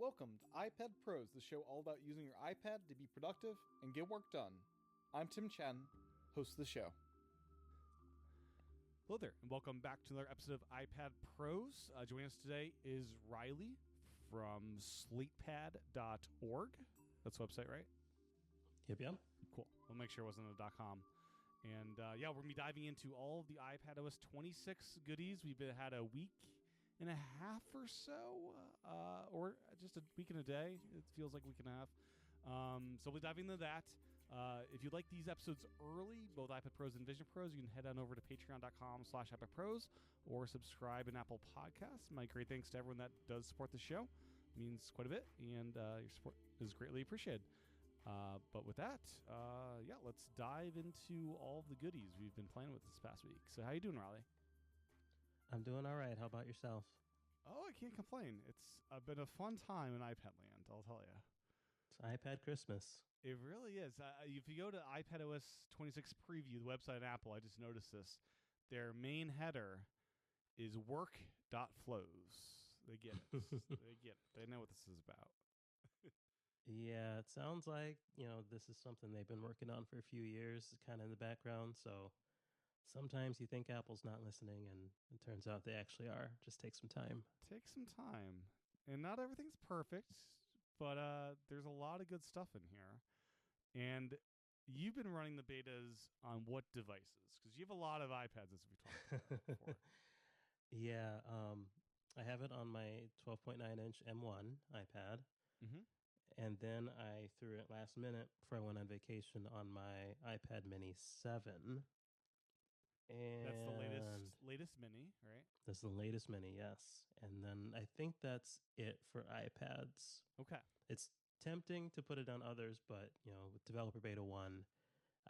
Welcome to iPad Pros, the show all about using your iPad to be productive and get work done. I'm Tim Chaten, host of the show. Hello there, and welcome back to another episode of iPad Pros. Joining us today is Riley from slatepad.org. That's the website, right? Yep. Cool. We'll make sure it wasn't a .com. And we're going to be diving into all of the iPadOS 26 goodies. We've had a week and a half or so, or just a week and a day. It feels like a week and a half. So we'll be diving into that. If you like these episodes early, both iPad Pros and Vision Pros, you can head on over to patreon.com/iPadPros or subscribe in Apple Podcasts. My great thanks to everyone that does support the show. It means quite a bit, and your support is greatly appreciated. But with that, let's dive into all of the goodies we've been playing with this past week. So how you doing, Riley? I'm doing all right. How about yourself? Oh, I can't complain. It's been a fun time in iPad land, I'll tell you. It's iPad Christmas. It really is. If you go to iPadOS 26 preview, the website at Apple, I just noticed this. Their main header is work.flows. They get it. They get it. They know what this is about. Yeah, it sounds like, this is something they've been working on for a few years, kind of in the background. So sometimes you think Apple's not listening, and it turns out they actually are. Just take some time. Take some time. And not everything's perfect, but there's a lot of good stuff in here. And you've been running the betas on what devices? Because you have a lot of iPads, as we talked about before. Yeah, I have it on my 12.9-inch M1 iPad. Mm-hmm. And then I threw it last minute before I went on vacation on my iPad Mini 7. And that's the latest Mini, right? That's the latest Mini, yes. And then I think that's it for iPads. Okay. It's tempting to put it on others, but, with Developer Beta 1,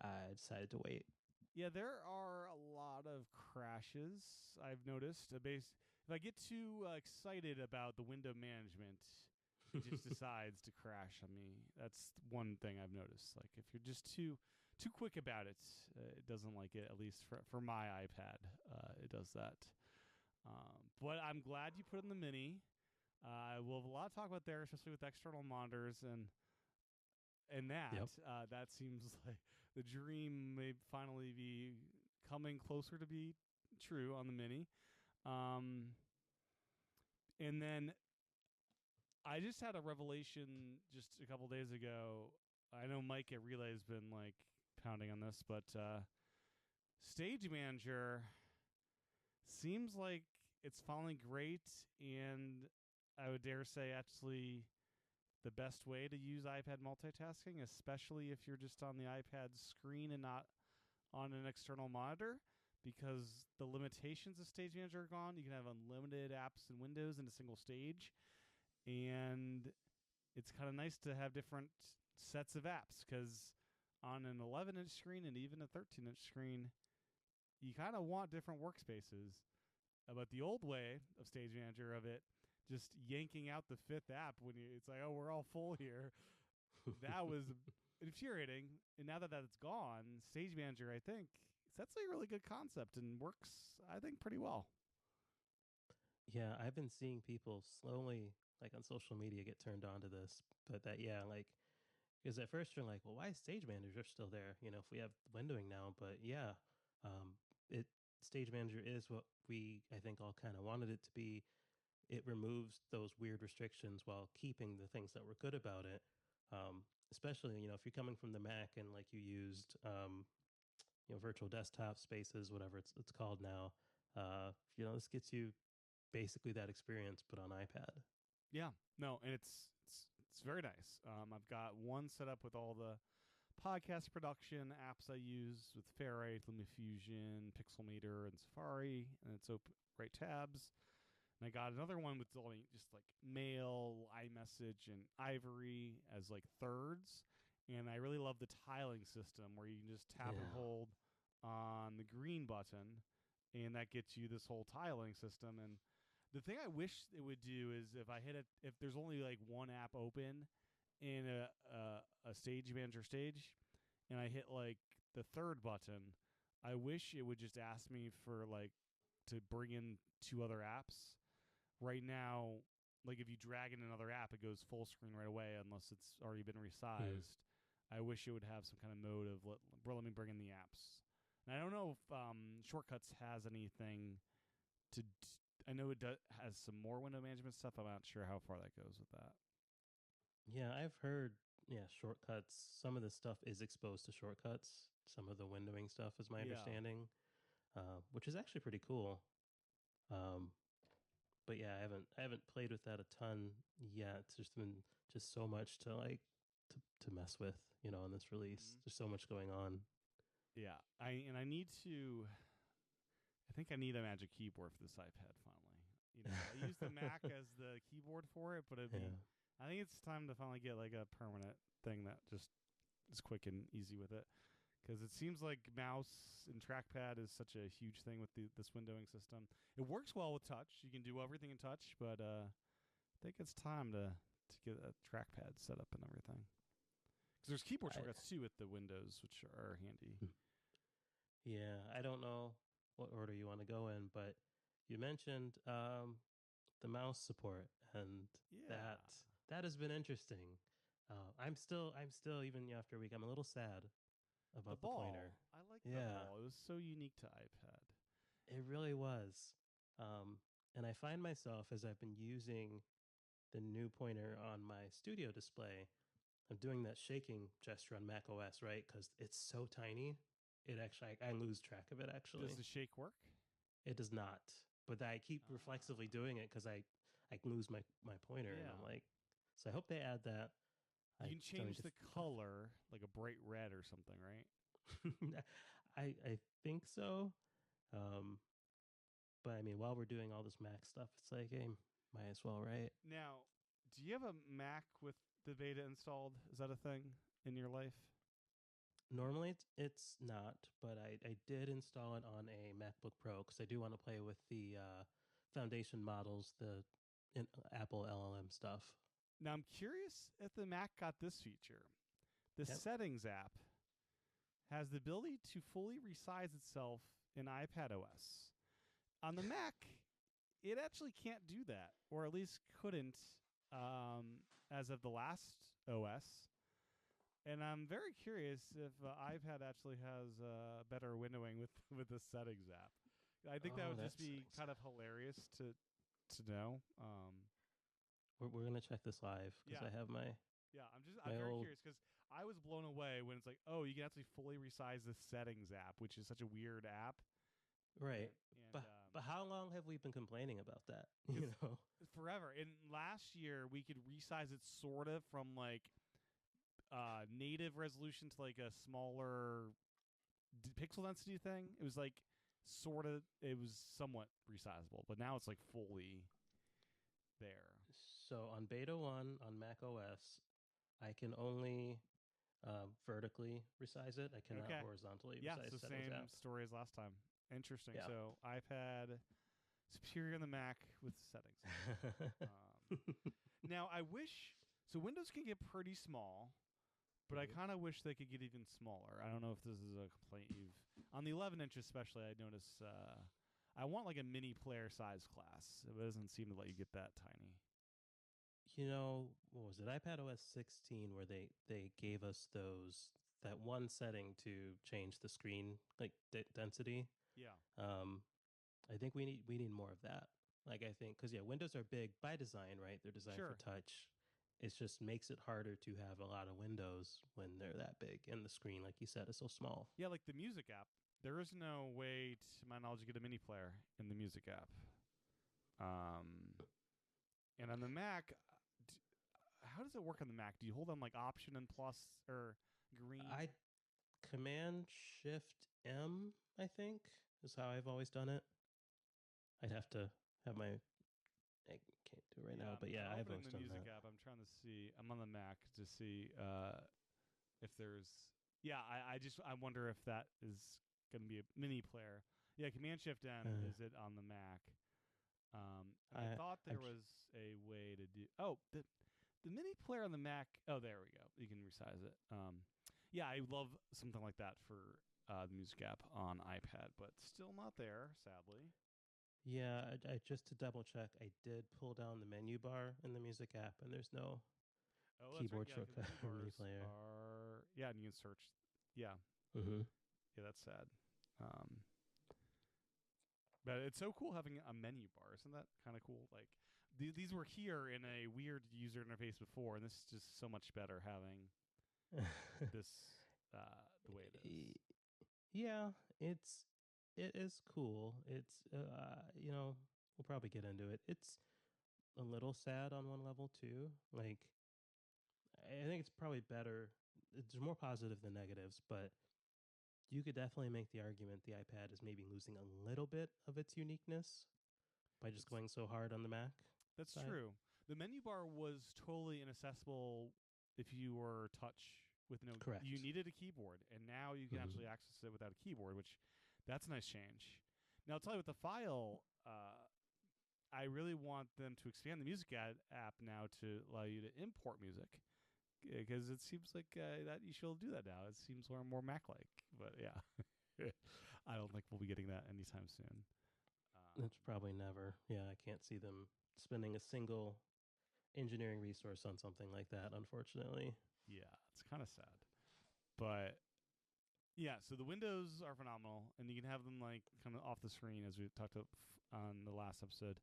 I decided to wait. Yeah, there are a lot of crashes, I've noticed. If I get too excited about the window management, it just decides to crash on me. That's one thing I've noticed. Like, if you're just too quick about it, it doesn't like it, at least for my iPad. It does that. But I'm glad you put it in the Mini. We'll have a lot to talk about there, especially with external monitors and that. Yep. That seems like the dream may finally be coming closer to be true on the Mini. And then I just had a revelation just a couple days ago. I know Mike at Relay has been pounding on this, but Stage Manager seems like it's finally great, and I would dare say actually the best way to use iPad multitasking, especially if you're just on the iPad screen and not on an external monitor, because the limitations of Stage Manager are gone. You can have unlimited apps and windows in a single stage, and it's kind of nice to have different sets of apps, because on an 11-inch screen and even a 13-inch screen, you kind of want different workspaces. But the old way of Stage Manager of it, just yanking out the fifth app when it's like, oh, we're all full here, that was infuriating. And now that it's gone, Stage Manager, I think, that's a really good concept and works, I think, pretty well. Yeah, I've been seeing people slowly, on social media, get turned on to this. But because at first you're like, well, why is Stage Manager still there? If we have windowing now. But yeah, Stage Manager is what we, I think, all kind of wanted it to be. It removes those weird restrictions while keeping the things that were good about it. Especially, if you're coming from the Mac and you used, virtual desktop spaces, whatever it's called now. This gets you basically that experience, but on iPad. Yeah, no, and it's very nice. I've got one set up with all the podcast production apps I use with Ferrite, LumaFusion, Pixelmator, and Safari, and it's right tabs. And I got another one with all just Mail, iMessage, and Ivory as thirds. And I really love the tiling system where you can just tap and hold on the green button, and that gets you this whole tiling system. And the thing I wish it would do is if there's only one app open in a Stage Manager stage, and I hit the third button, I wish it would just ask me for to bring in two other apps. Right now, like if you drag in another app, it goes full screen right away unless it's already been resized. I wish it would have some kind of mode of let me bring in the apps. And I don't know if Shortcuts has anything to. I know it has some more window management stuff. I'm not sure how far that goes with that. Yeah, I've heard. Yeah, Shortcuts. Some of the stuff is exposed to Shortcuts. Some of the windowing stuff is my understanding, which is actually pretty cool. But yeah, I haven't played with that a ton yet. There's been just so much to to mess with, in this release. There's so much going on. Yeah, I need to. I think I need a Magic Keyboard for this iPad finally. I use the Mac as the keyboard for it, but I think it's time to finally get like a permanent thing that just is quick and easy with it. Because it seems like mouse and trackpad is such a huge thing with this windowing system. It works well with touch. You can do everything in touch, but I think it's time to get a trackpad set up and everything. Because there's keyboard shortcuts too with the Windows, which are handy. Yeah, I don't know what order you want to go in, but you mentioned the mouse support, and that has been interesting. I'm still even after a week, I'm a little sad about the pointer. I like the ball. It was so unique to iPad. It really was. And I find myself, as I've been using the new pointer on my studio display, I'm doing that shaking gesture on Mac OS, right? Because it's so tiny. It actually, I lose track of it, actually. Does the shake work? It does not. But I keep reflexively doing it because I lose my pointer. And I'm like, so I hope they add that. You can change the color, like a bright red or something, right? I think so. But I mean, while we're doing all this Mac stuff, it's like, hey, might as well, right? Now, do you have a Mac with the beta installed? Is that a thing in your life? Normally it's not, but I did install it on a MacBook Pro because I do want to play with the foundation models, the Apple LLM stuff. Now, I'm curious if the Mac got this feature. The Settings app has the ability to fully resize itself in iPadOS. On the Mac, it actually can't do that, or at least couldn't as of the last OS. And I'm very curious if iPad actually has better windowing with the Settings app. I think that would just be kind of hilarious to know. We're gonna check this live because I have my I'm very curious because I was blown away when it's like, oh, you can actually fully resize the Settings app, which is such a weird app. Right. But how long have we been complaining about that? Forever. And last year we could resize it sort of from like native resolution to like a smaller pixel density thing. It was like it was somewhat resizable, but now it's like fully there. So on Beta 1 on Mac OS, I can only vertically resize it. I cannot horizontally resize the Settings same app. story as last time. Interesting. Yeah. So iPad superior on the Mac with Settings. Now I wish Windows can get pretty small, but I kind of wish they could get even smaller. I don't know if this is a complaint you've on the 11-inch especially. I notice I want like a mini player size class. It doesn't seem to let you get that tiny. What was it? iPadOS 16, where they gave us that one setting to change the screen like density. Yeah. I think we need more of that. Like I think because windows are big by design, right? They're designed for touch. It just makes it harder to have a lot of windows when they're that big, and the screen, like you said, is so small. Yeah, like the music app. There is no way, to my knowledge, to get a mini player in the music app. And on the Mac, how does it work on the Mac? Do you hold on like Option and Plus or green? I Command Shift M, I think, is how I've always done it. I'd have to have my. I can't do it right now, but I've always done that. The music app. I'm trying to see. I'm on the Mac to see if there's. Yeah, I wonder if that is going to be a mini player. Yeah, Command Shift N is it on the Mac? I thought there was a way to do. Oh, the mini player on the Mac. Oh, there we go. You can resize it. Yeah, I love something like that for the music app on iPad, but still not there, sadly. Yeah, I just to double check, I did pull down the menu bar in the music app, and there's no Oh, that's right. keyboard Yeah, because shortcut menu for Mini bars Player. are and you can search. Yeah, Mm-hmm. yeah, that's sad. Um, but it's so cool having a menu bar. Isn't that kind of cool? Like these were here in a weird user interface before, and this is just so much better having this the way it is. Yeah, it is cool. It's we'll probably get into it. It's a little sad on one level too. Like I think it's probably better. There's more positive than negatives, but you could definitely make the argument the iPad is maybe losing a little bit of its uniqueness by just That's going so hard on the Mac that's side. true. The menu bar was totally inaccessible if you were touch with no. Correct. You needed a keyboard, and now you can Mhm. actually access it without a keyboard, which that's a nice change. Now I'll tell you with the file. I really want them to expand the music app now to allow you to import music because it seems like that you should do that now. It seems more Mac-like, but yeah, I don't think we'll be getting that anytime soon. It's probably never. Yeah, I can't see them spending a single engineering resource on something like that, unfortunately. Yeah, it's kind of sad, but yeah. So the windows are phenomenal, and you can have them like kind of off the screen as we talked about on the last episode.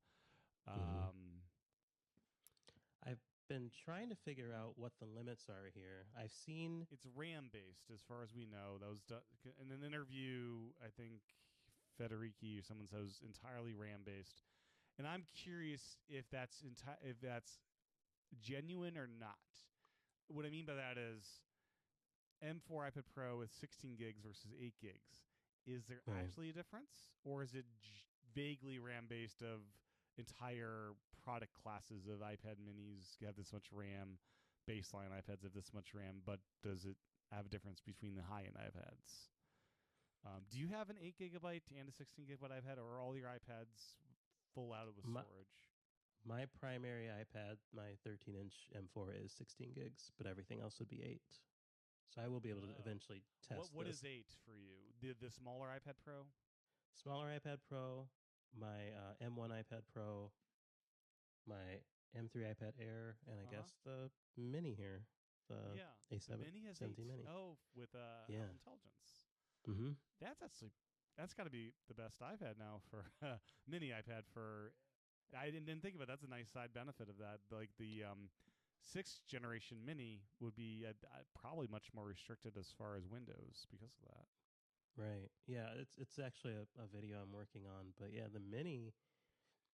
Mhm. Um, I've been trying to figure out what the limits are here. I've seen. It's RAM based, as far as we know. That was in an interview. I think Federici or someone says entirely RAM based, and I'm curious if that's if that's genuine or not. What I mean by that is M4 iPad Pro with 16 gigs versus 8 gigs. Is there Right. actually a difference, or is it vaguely RAM based of entire product classes of iPad minis have this much RAM, baseline iPads have this much RAM, but does it have a difference between the high end iPads? Do you have an 8 gigabyte and a 16 gigabyte iPad, or are all your iPads full out with My, storage? my primary iPad, my 13-inch M4 is 16 gigs, but everything else would be 8. So I will be able to eventually test What this. is 8 for you? The smaller iPad Pro? Smaller iPad Pro, my M1 iPad Pro, my M3 iPad Air, and I guess the Mini here, the Yeah, the A7 Mini has 8. 17 Mini. Oh, with Yeah. Apple Intelligence. Mm-hmm. That's got to be the best iPad now for Mini iPad for. I didn't think about it. That's a nice side benefit of that. Like the 6th generation Mini would be probably much more restricted as far as Windows because of that. Right. Yeah, it's actually a video I'm working on, but yeah, the Mini.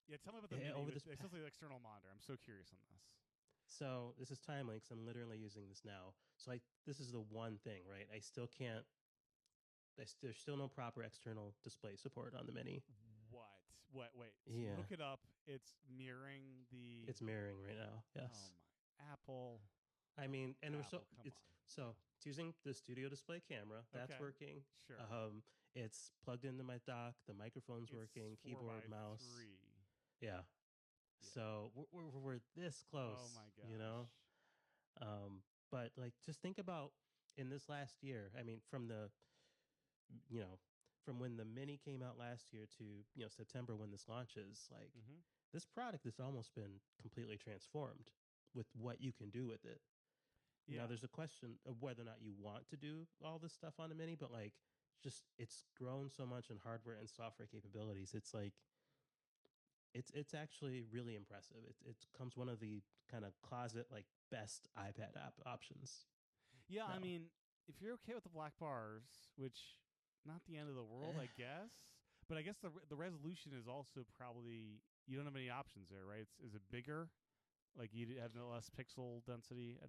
Yeah, tell me about the Mini. Over With, this. especially the external monitor. I'm so curious on this. So this is timely because I'm literally using this now. So this is the one thing, right? I still can't. There's still no proper external display support on the Mini. What? Wait. So you Yeah, hook it up. It's mirroring the. it's mirroring right now. Yes. Oh my Apple. I mean, and we're Apple, come on. it's using the studio display camera. That's Okay. working. Sure. It's plugged into my dock. The microphone's working. It's Keyboard, 4x3. mouse. Yeah. So we're this close. Oh my gosh. You know. But like, just think about in this last year. I mean, from from when the Mini came out last year to September when this launches, like this product has almost been completely transformed with what you can do with it. Yeah. Now there's a question of whether or not you want to do all this stuff on a Mini, but like just it's grown so much in hardware and software capabilities. It's like it's actually really impressive. It comes one of the kind of closet like best iPad app options. Yeah, No. I mean, if you're okay with the black bars, which not the end of the world, I guess. But I guess the resolution is also probably you don't have any options there, right? Is it bigger? Like you have no less pixel density, I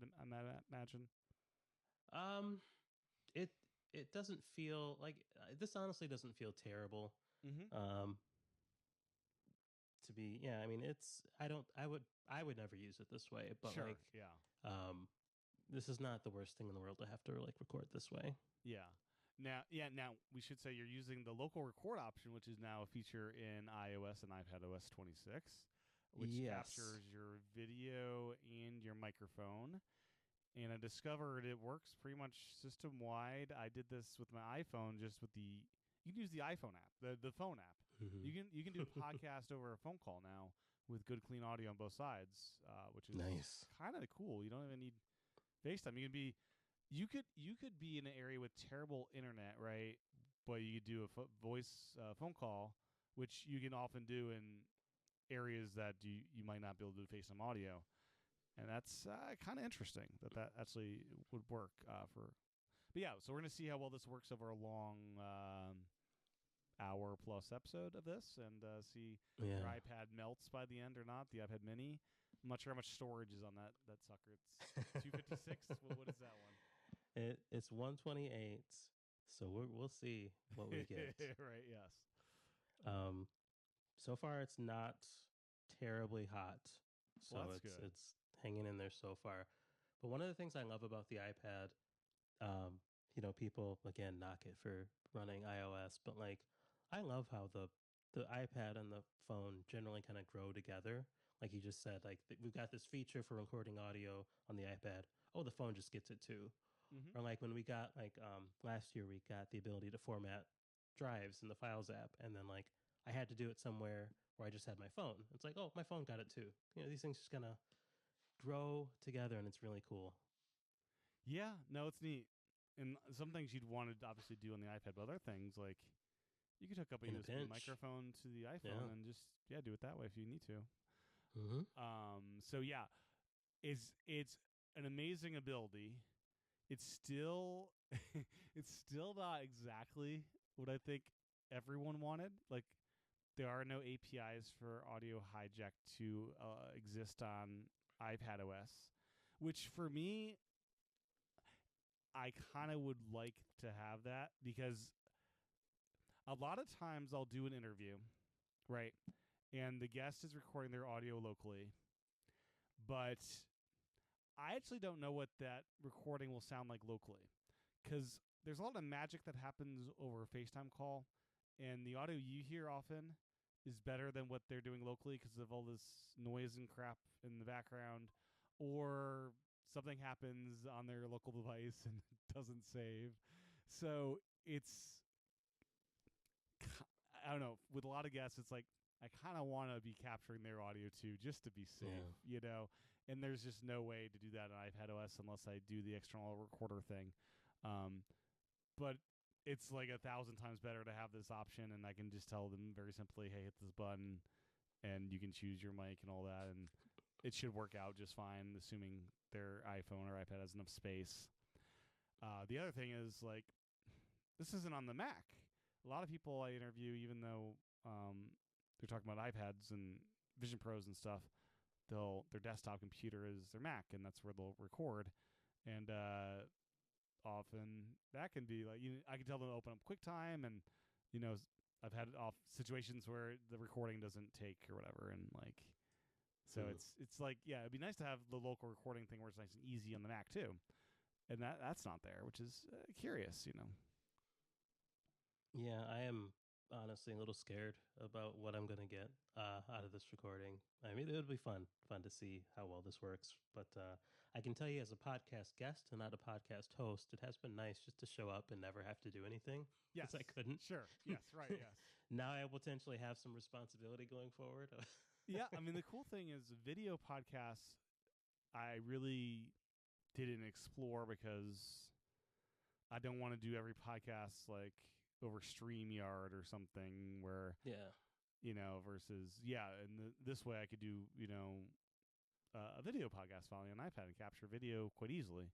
imagine. Um, it it doesn't feel like this. Honestly, doesn't feel terrible. Mm-hmm. To be I mean it's I would never use it this way, but Sure. like Yeah. this is not the worst thing in the world to have to like record this way. Yeah. Now we should say you're using the local record option, which is now a feature in iOS and iPadOS 26, which captures your video and your microphone. And I discovered it works pretty much system wide. I did this with my iPhone, just with you can use the iPhone app, the phone app, Mhm. You can do a podcast over a phone call now with good clean audio on both sides, which is Nice. kind of cool. You don't even need FaceTime. You could be in an area with terrible internet, right? But you could do a voice phone call, which you can often do in areas that you might not be able to do FaceTime audio, and that's kind of interesting that actually would work for. But yeah, so we're gonna see how well this works over a long hour plus episode of this, and see if your Yeah. iPad melts by the end or not. The iPad Mini. I'm not sure how much storage is on that sucker. It's 256. What is that one? It's 128. So we'll see what we get. Right. Yes. Um, so far it's not terribly hot, so Well, that's good. it's hanging in there so far. But one of the things I love about the iPad, people again knock it for running iOS, but like I love how the iPad and the phone generally kind of grow together. Like you just said, like we've got this feature for recording audio on the iPad. Oh, the phone just gets it too. Mm-hmm. Or like when we got last year, we got the ability to format drives in the Files app, and then like I had to do it somewhere where I just had my phone. It's like, oh, my phone got it too. These things just kind of grow together, and it's really cool. Yeah. No, it's neat. And some things you'd want to obviously do on the iPad, but other things like you could hook up a In a USB pinch. microphone to the iPhone and just do it that way if you need to. Mm-hmm. So yeah, it's an amazing ability. It's still it's still not exactly what I think everyone wanted. Like there are no APIs for audio hijack to exist on iPadOS, which for me I kind of would like to have that, because a lot of times I'll do an interview, right? And the guest is recording their audio locally, but I actually don't know what that recording will sound like locally, because there's a lot of magic that happens over a FaceTime call, and the audio you hear often is better than what they're doing locally because of all this noise and crap in the background, or something happens on their local device and it doesn't save. So I don't know. With a lot of guests, it's like I kind of want to be capturing their audio too, just to be safe, And there's just no way to do that on iPadOS unless I do the external recorder thing. But it's like 1,000 times better to have this option, and I can just tell them very simply, "Hey, hit this button," and you can choose your mic and all that, and it should work out just fine, assuming their iPhone or iPad has enough space. The other thing is like this isn't on the Mac. A lot of people I interview, even though they're talking about iPads and Vision Pros and stuff, their desktop computer is their Mac, and that's where they'll record. And often that can be like I can tell them to open up QuickTime, and I've had situations where the recording doesn't take or whatever, and like so it's like it'd be nice to have the local recording thing where it's nice and easy on the Mac too, and that's not there, which is curious. Yeah, I am honestly a little scared about what I'm going to get out of this recording. I mean, it'll be fun to see how well this works. But I can tell you, as a podcast guest and not a podcast host, it has been nice just to show up and never have to do anything. Yes, I couldn't. Sure. Yes. Right. Yes. Now I potentially have some responsibility going forward. Yeah. I mean, the cool thing is video podcasts, I really didn't explore because I don't want to do every podcast like over StreamYard or something where, versus, and this way I could do, a video podcast following an iPad and capture video quite easily.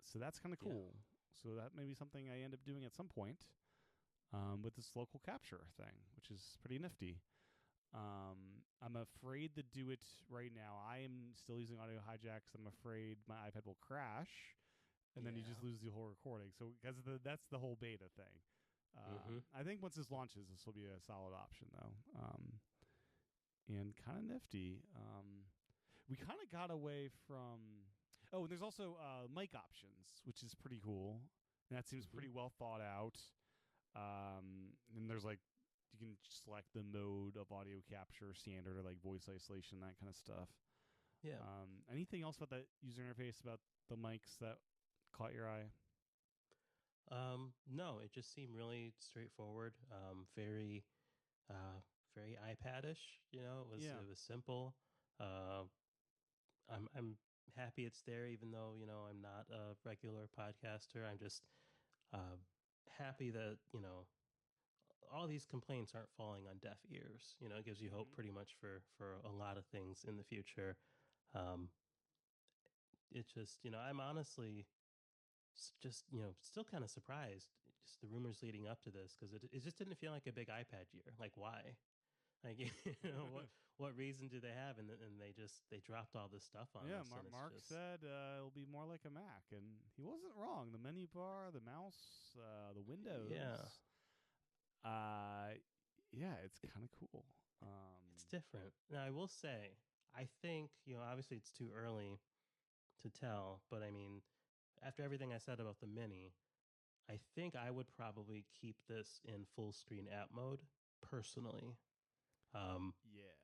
So that's kind of cool. Yeah. So that may be something I end up doing at some point with this local capture thing, which is pretty nifty. I'm afraid to do it right now. I am still using audio hijacks. I'm afraid my iPad will crash. And then you just lose the whole recording. So because that's the whole beta thing. I think once this launches, this will be a solid option, though. And kind of nifty. We kind of got away from... Oh, and there's also mic options, which is pretty cool. And that seems pretty well thought out. And there's like... You can select the mode of audio capture, standard, or like voice isolation, that kind of stuff. Yeah. Anything else about that user interface, about the mics that caught your eye? No, it just seemed really straightforward. Very very iPad-ish. Yeah. It was simple. Uh, I'm happy it's there, even though I'm not a regular podcaster. I'm just uh, happy that all these complaints aren't falling on deaf ears. It gives you hope Hmm. pretty much for a lot of things in the future. Um, it's just I'm honestly just still kind of surprised, just the rumors leading up to this, because it just didn't feel like a big iPad year. Like, why? Like, what reason do they have? And they dropped all this stuff on Yeah, us, and it's Mark just said it'll be more like a Mac, and he wasn't wrong. The menu bar, the mouse, the windows. yeah, Uh, yeah, it's kind of cool. it's different. Now, I will say, I think obviously it's too early to tell, but I mean, after everything I said about the mini, I think I would probably keep this in full screen app mode personally. Um, Yeah.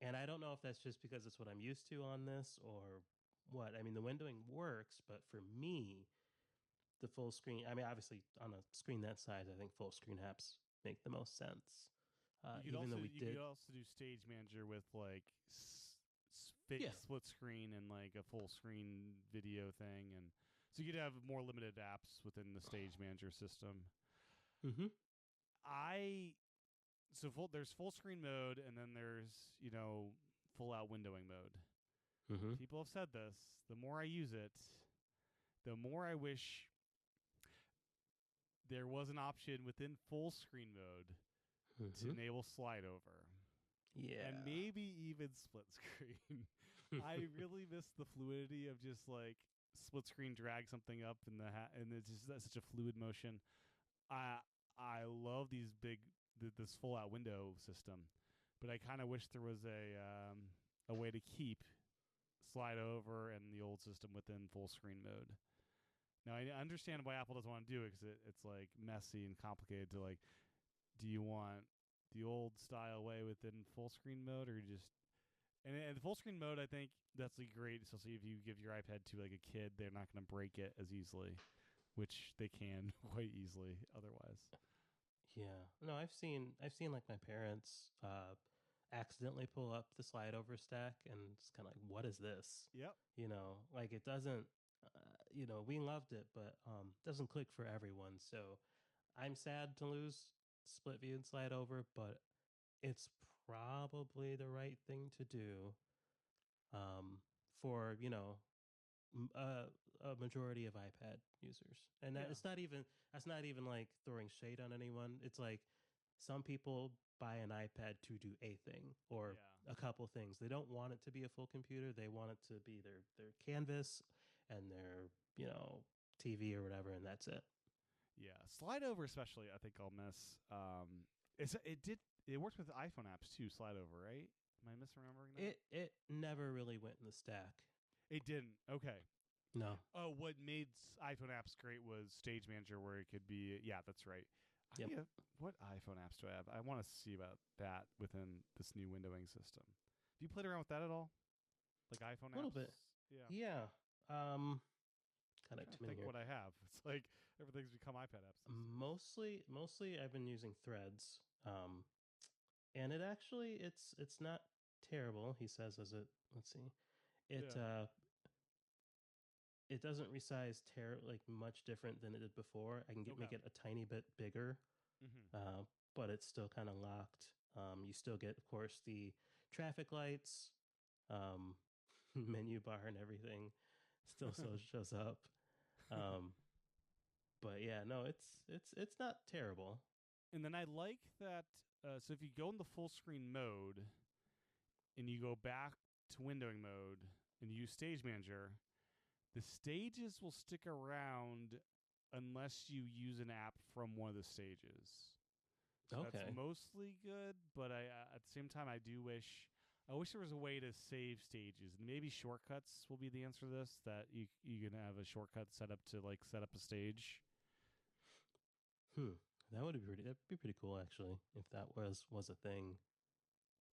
and I don't know if that's just because it's what I'm used to on this or what. I mean, the windowing works, but for me, the full screen, I mean, obviously on a screen that size, I think full screen apps make the most sense. Even though we You did, could also do Stage Manager with like fake yeah. split screen and like a full screen video thing, and so you could have more limited apps within the Stage Manager system. Mm-hmm. I there's full screen mode, and then there's full out windowing mode. Mm-hmm. People have said this. The more I use it, the more I wish there was an option within full screen mode to Mm-hmm. enable slide over and Yeah. maybe even split screen. I really miss the fluidity of just like split screen drag something up in and it's just that's such a fluid motion. I love this full out window system, but I kind of wish there was a way to keep slide over and the old system within full screen mode. Now I understand why Apple doesn't want to do it because it's like messy and complicated to like. Do you want the old style way within full screen mode, or just and the full screen mode? I think that's like great, especially if you give your iPad to like a kid, they're not going to break it as easily, which they can quite easily otherwise. Yeah. No, I've seen like my parents accidentally pull up the slide over stack, and it's kind of like, what is this? Yep. Like it doesn't we loved it, but doesn't click for everyone. So I'm sad to lose split view and slide over, but it's probably the right thing to do for a majority of iPad users. And Yeah. that's not even like throwing shade on anyone. It's like some people buy an iPad to do a thing or Yeah. a couple things. They don't want it to be a full computer. They want it to be their canvas and their TV or whatever, and that's it. Yeah. Slide over, especially, I think I'll miss. It works with iPhone apps too. Slide over, right? Am I misremembering that? It never really went in the stack. It didn't. Okay. No. Oh, what made iPhone apps great was Stage Manager, where it could be. Yeah, that's right. Yep. What iPhone apps do I have? I want to see about that within this new windowing system. Have you played around with that at all? Like iPhone A little apps? bit. Yeah. Yeah. I'm Kind of trying too to many think here. what I have. It's like everything's become iPad apps these days. Mostly I've been using Threads. And it's not terrible. He says, as it let's see, it Yeah. it doesn't resize like much different than it did before. I can make Okay. it a tiny bit bigger, Mm-hmm. but it's still kind of locked. You still get, of course, the traffic lights, um, menu bar, and everything. Still so shows up. Um, but yeah, no, it's not terrible. And then I like that. So if you go in the full screen mode and you go back to windowing mode and you use Stage Manager, the stages will stick around unless you use an app from one of the stages. So that's Okay. mostly good, but at the same time I wish there was a way to save stages, and maybe shortcuts will be the answer to this. That you can have a shortcut set up to like set up a stage. Hmm. That'd be pretty cool actually if that was a thing.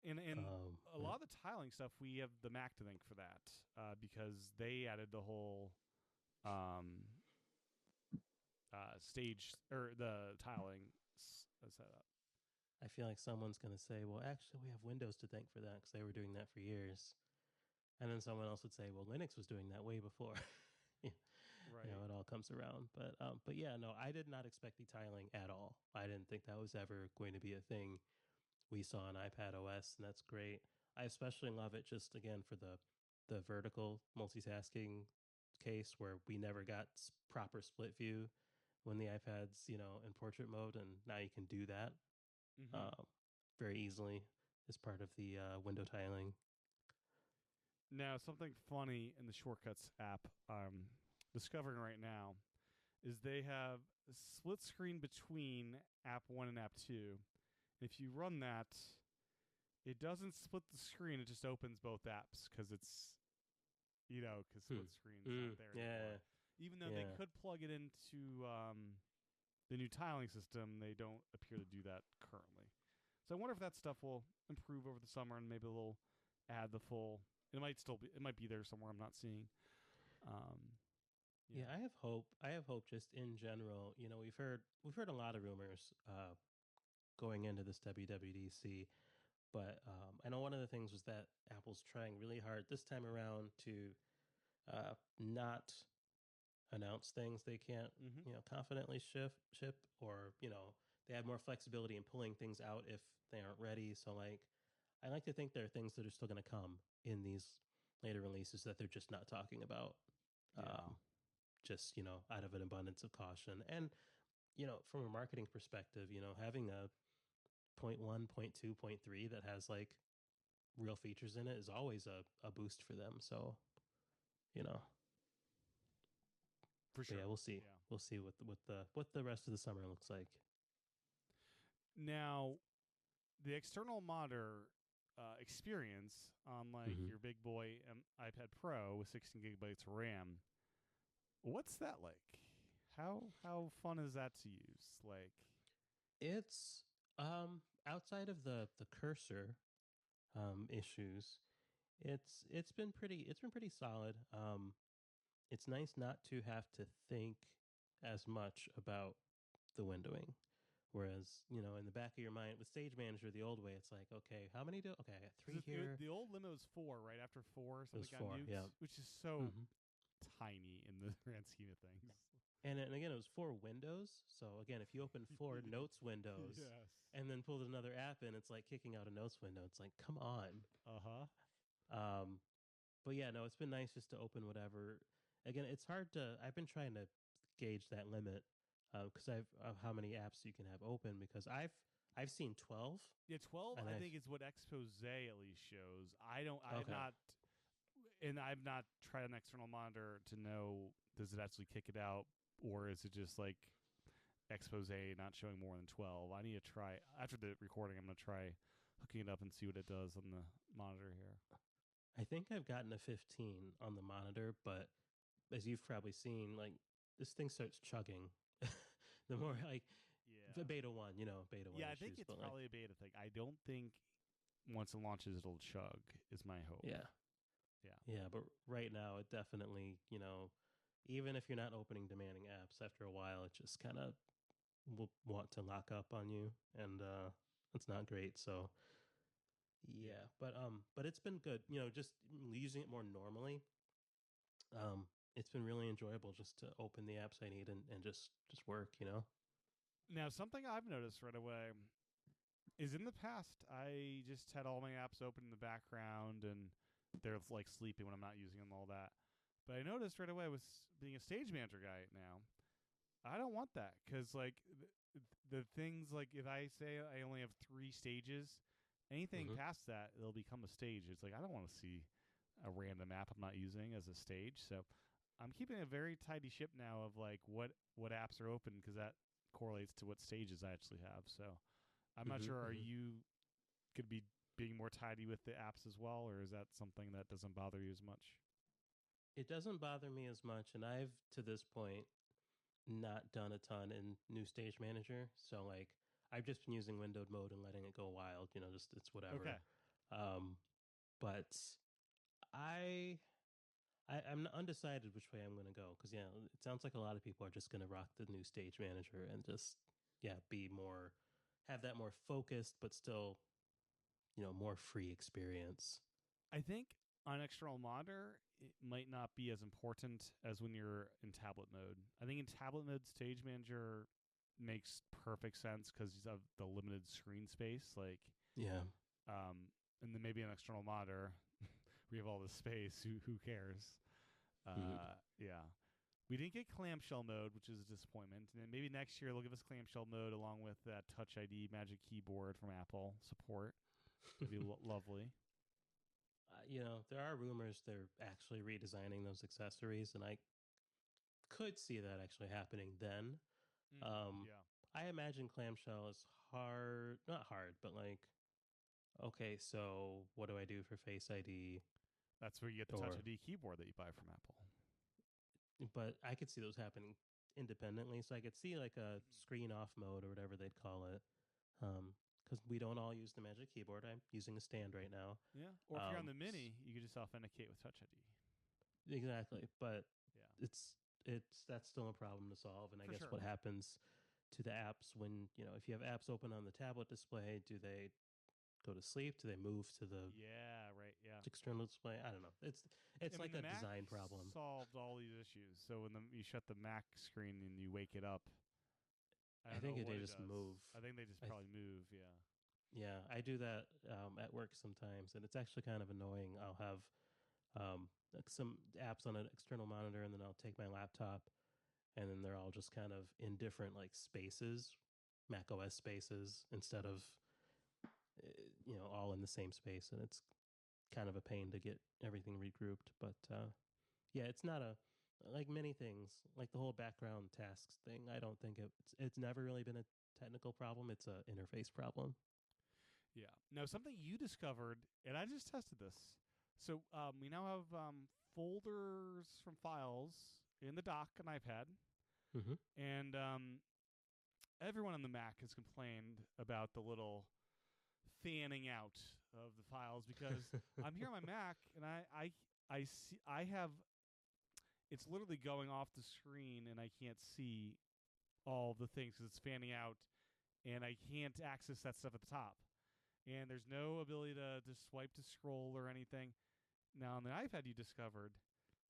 And a Yeah. lot of the tiling stuff, we have the Mac to thank for that, because they added the whole um, stage or the tiling setup. I feel like someone's going to say, well, actually, we have Windows to thank for that because they were doing that for years. And then someone else would say, well, Linux was doing that way before. Right. It all comes around. But yeah, no, I did not expect detiling at all. I didn't think that was ever going to be a thing we saw on iPadOS, and that's great. I especially love it just again for the vertical multitasking case where we never got proper split view when the iPad's in portrait mode, and now you can do that Mm-hmm. very easily as part of the window tiling. Now, something funny in the Shortcuts app I'm discovering right now is they have a split screen between app 1 and app 2. If you run that, it doesn't split the screen, it just opens both apps because it's, because split screen's not there Yeah. anymore. Even though they Yeah. could plug it into the new tiling system, they don't appear to do that currently. So I wonder if that stuff will improve over the summer and maybe they'll add the full. It might be there somewhere I'm not seeing. Yeah, I have hope. I have hope just in general. We've heard a lot of rumors going into this WWDC, but I know one of the things was that Apple's trying really hard this time around to not announce things they can't Mm-hmm. confidently ship, or they have more flexibility in pulling things out if they aren't ready. So like, I like to think there are things that are still going to come in these later releases that they're just not talking about. Yeah. Just out of an abundance of caution, and from a marketing perspective, having a point 1, point 2, point 3 that has like real features in it is always a boost for them. So you know For but sure. yeah, we'll see. Yeah. We'll see what the rest of the summer looks like. Now, the external monitor experience on like Mm-hmm. your big boy iPad Pro with 16 gigabytes of RAM, what's that like? How fun is that to use? Like, It's outside of the cursor issues, it's been pretty solid. It's nice not to have to think as much about the windowing. Whereas, in the back of your mind with Stage Manager the old way, it's like, okay, how many do? Okay, I got three here. the old limo is 4, right? After 4, It was something got four, nuked, yeah. which is so Mm-hmm. tiny in the grand scheme of things. And again, it was 4 windows. So again, if you open 4 notes windows Yes. and then pulled another app in, it's like kicking out a notes window. It's like, come on. Uh huh. Um, but yeah, no, it's been nice just to open whatever. Again, it's hard to. I've been trying to gauge that limit because I've of how many apps you can have open, because I've seen 12. Yeah, 12. And I think is what expose at least shows. I don't. I've Okay. not, and I've not tried an external monitor to know does it actually kick it out or is it just like expose not showing more than 12. I need to try after the recording. I'm gonna try hooking it up and see what it does on the monitor here. I think I've gotten a 15 on the monitor, but as you've probably seen, like this thing starts chugging. The more like the Yeah. beta one, beta one Yeah, I issues, think it's but like, probably a beta thing. I don't think once it launches it'll chug. Is my hope. yeah, Yeah. yeah. But right now, it definitely, even if you're not opening demanding apps, after a while, it just kind of will want to lock up on you, and it's not great. So yeah, but it's been good. Just using it more normally. It's been really enjoyable just to open the apps I need and just work. Now something I've noticed right away is in the past I just had all my apps open in the background and they're like sleeping when I'm not using them, all that. But I noticed right away with being a stage manager guy now, I don't want that because like the things like if I say I only have 3 stages, anything Mm-hmm. past that it'll become a stage. It's like I don't want to see a random app I'm not using as a stage. So I'm keeping a very tidy ship now of like what apps are open because that correlates to what stages I actually have. So I'm not Mm-hmm. sure. Are Mm-hmm. you could be being more tidy with the apps as well, or is that something that doesn't bother you as much? It doesn't bother me as much, and I've to this point not done a ton in new stage manager. So like, I've just been using windowed mode and letting it go wild. Just it's Okay. whatever. Um, but I I'm undecided which way I'm going to go, because yeah, it sounds like a lot of people are just going to rock the new stage manager and just be more have that more focused but still, more free experience. I think on external monitor, it might not be as important as when you're in tablet mode. I think in tablet mode, Stage Manager makes perfect sense because of the limited screen space. Like, Yeah. And then maybe an external monitor, we have all this space. Who cares? Yeah. We didn't get clamshell mode, which is a disappointment. And then maybe next year they'll give us clamshell mode along with that Touch ID Magic Keyboard from Apple support. It'd be lovely. There are rumors they're actually redesigning those accessories, and I could see that actually happening then. Yeah. I imagine clamshell is not hard, but like, okay, so what do I do for Face ID? That's where you get the Touch ID keyboard that you buy from Apple. But I could see those happening independently. So I could see like a screen off mode or whatever they'd call it. Because we don't all use the Magic Keyboard. I'm using a stand right now. Yeah. Or if you're on the Mini, you could just authenticate with Touch ID. Exactly. But yeah, that's still a problem to solve. And I guess sure. what happens to the apps when, if you have apps open on the tablet display, do they go to sleep? Do they move to the external display? I don't know. It's like a design problem. Solved all these issues. So when you shut the Mac screen and you wake it up, I think they just move. I think they just probably move. Yeah. Yeah, I do that at work sometimes, and it's actually kind of annoying. I'll have like some apps on an external monitor, and then I'll take my laptop, and then they're all just kind of in different like spaces, Mac OS spaces, instead of all in the same space, and it's kind of a pain to get everything regrouped. But yeah, it's not like many things, like the whole background tasks thing. I don't think it's never really been a technical problem. It's a interface problem. Yeah. Now, something you discovered, and I just tested this. So we now have folders from files in the dock on iPad. Mm-hmm. And everyone on the Mac has complained about the little fanning out of the files because I'm here on my Mac and I have it's literally going off the screen and I can't see all the things because it's fanning out and I can't access that stuff at the top. And there's no ability to swipe to scroll or anything. Now on the iPad you discovered,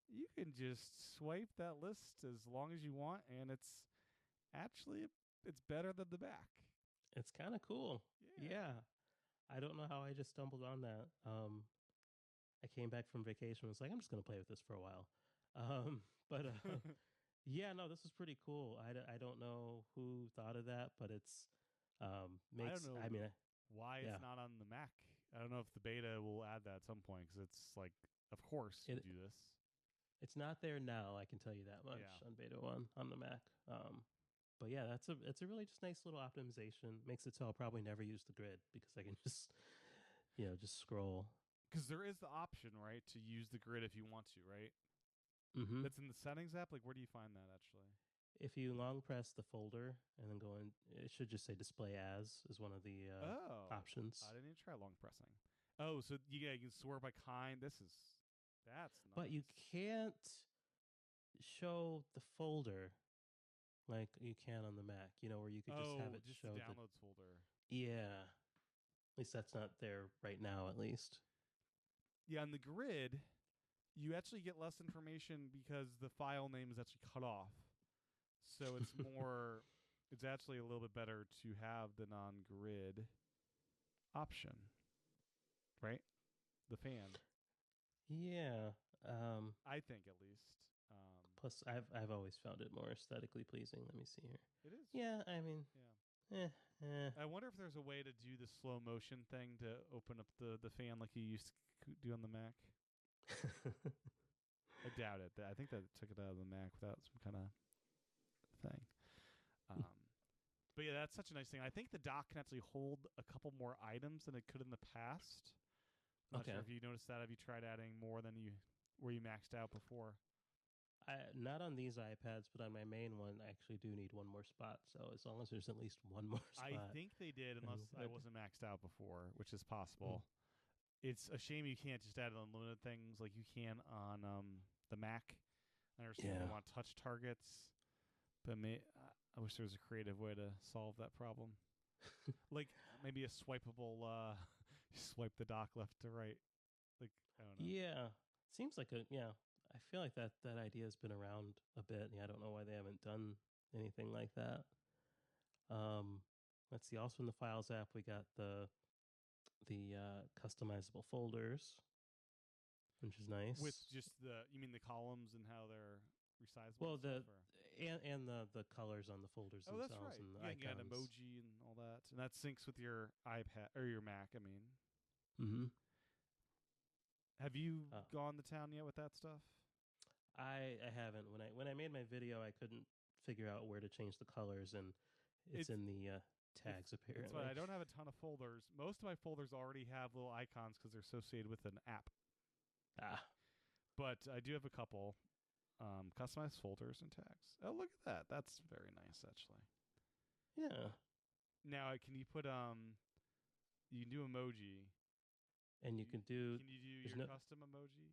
you can just swipe that list as long as you want, and it's better than the Mac. It's kind of cool. Yeah. I don't know how I just stumbled on that. I came back from vacation and was like, I'm just going to play with this for a while. But yeah, no, this is pretty cool. I don't know who thought of that, but it's makes. I don't know why yeah. it's not on the Mac. I don't know if the beta will add that at some point because it's like, of course, you do this. It's not there now. I can tell you that much on Beta 1 on the Mac. But yeah, it's a really just nice little optimization. Makes it so I'll probably never use the grid because I can just scroll. Because there is the option, right, to use the grid if you want to, right? Mm-hmm. That's in the settings app. Like, where do you find that actually? If you long press the folder and then go in, it should just say display as is one of the options. I didn't even try long pressing. Oh, so you can sort by kind. That's nice. But you can't show the folder like you can on the Mac, where you could just have it just show the downloads folder. Yeah. At least that's not there right now, at least. Yeah, on the grid, you actually get less information because the file name is actually cut off. So it's more, it's actually a little bit better to have the non-grid option, right? The fan. Yeah. I think at least. Plus, I've always found it more aesthetically pleasing. Let me see here. It is. Yeah, I mean. Yeah. I wonder if there's a way to do the slow motion thing to open up the fan like you used to do on the Mac. I doubt it. I think that it took it out of the Mac without some kind of thing. But yeah, that's such a nice thing. I think the dock can actually hold a couple more items than it could in the past. I'm not sure if you noticed that. Have you tried adding more than where you maxed out before? Not on these iPads, but on my main one, I actually do need one more spot. So as long as there's at least one more spot. I think they did, unless I wasn't maxed out before, which is possible. It's a shame you can't just add unlimited things like you can on the Mac. I understand they want touch targets, but I wish there was a creative way to solve that problem. Like maybe a swipeable, swipe the dock left to right. Like I don't know. Yeah, seems like a yeah. I feel like that idea has been around a bit. Yeah, I don't know why they haven't done anything like that. Um, let's see. Also in the Files app, we got the customizable folders, which is nice. With just you mean the columns and how they're resizable? Well, and stuff, or? and the colors on the folders Oh, that's themselves right. and the Yeah, you got icons. emoji and all that, and that syncs with your iPad or your Mac. I mean, Mm-hmm. have you Uh, gone to town yet with that stuff? I haven't. When I made my video, I couldn't figure out where to change the colors, and it's in the tags apparently. That's why I don't have a ton of folders. Most of my folders already have little icons because they're associated with an app. But I do have a couple customized folders and tags. Oh, look at that. That's very nice, actually. Yeah. Now, can you put you can do emoji. And you can do. Can you do your custom emoji?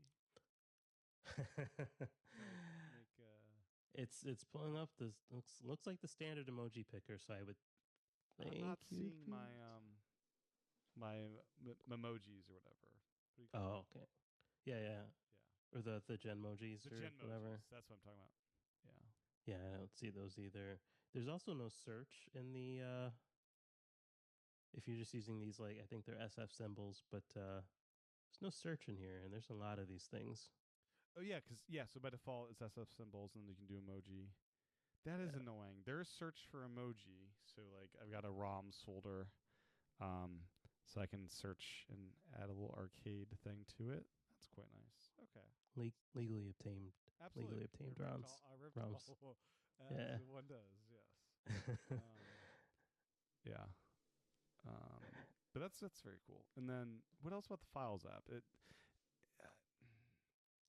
It's pulling up this looks like the standard emoji picker, so I would think I'm not seeing my my emojis or whatever. Oh, okay. Yeah. Or the Genmojis or whatever. That's what I'm talking about. Yeah. Yeah, I don't see those either. There's also no search in the if you're just using these, like, I think they're SF symbols, but there's no search in here, and there's a lot of these things. Oh yeah, so by default it's SF symbols, and then you can do emoji. That is annoying. There's search for emoji, so like I've got a ROMs folder, so I can search and add a little arcade thing to it. That's quite nice. Okay. Legally obtained. Absolutely. Legally obtained ROMs. Yeah. One does. Yes. Yeah. But that's very cool. And then what else about the Files app?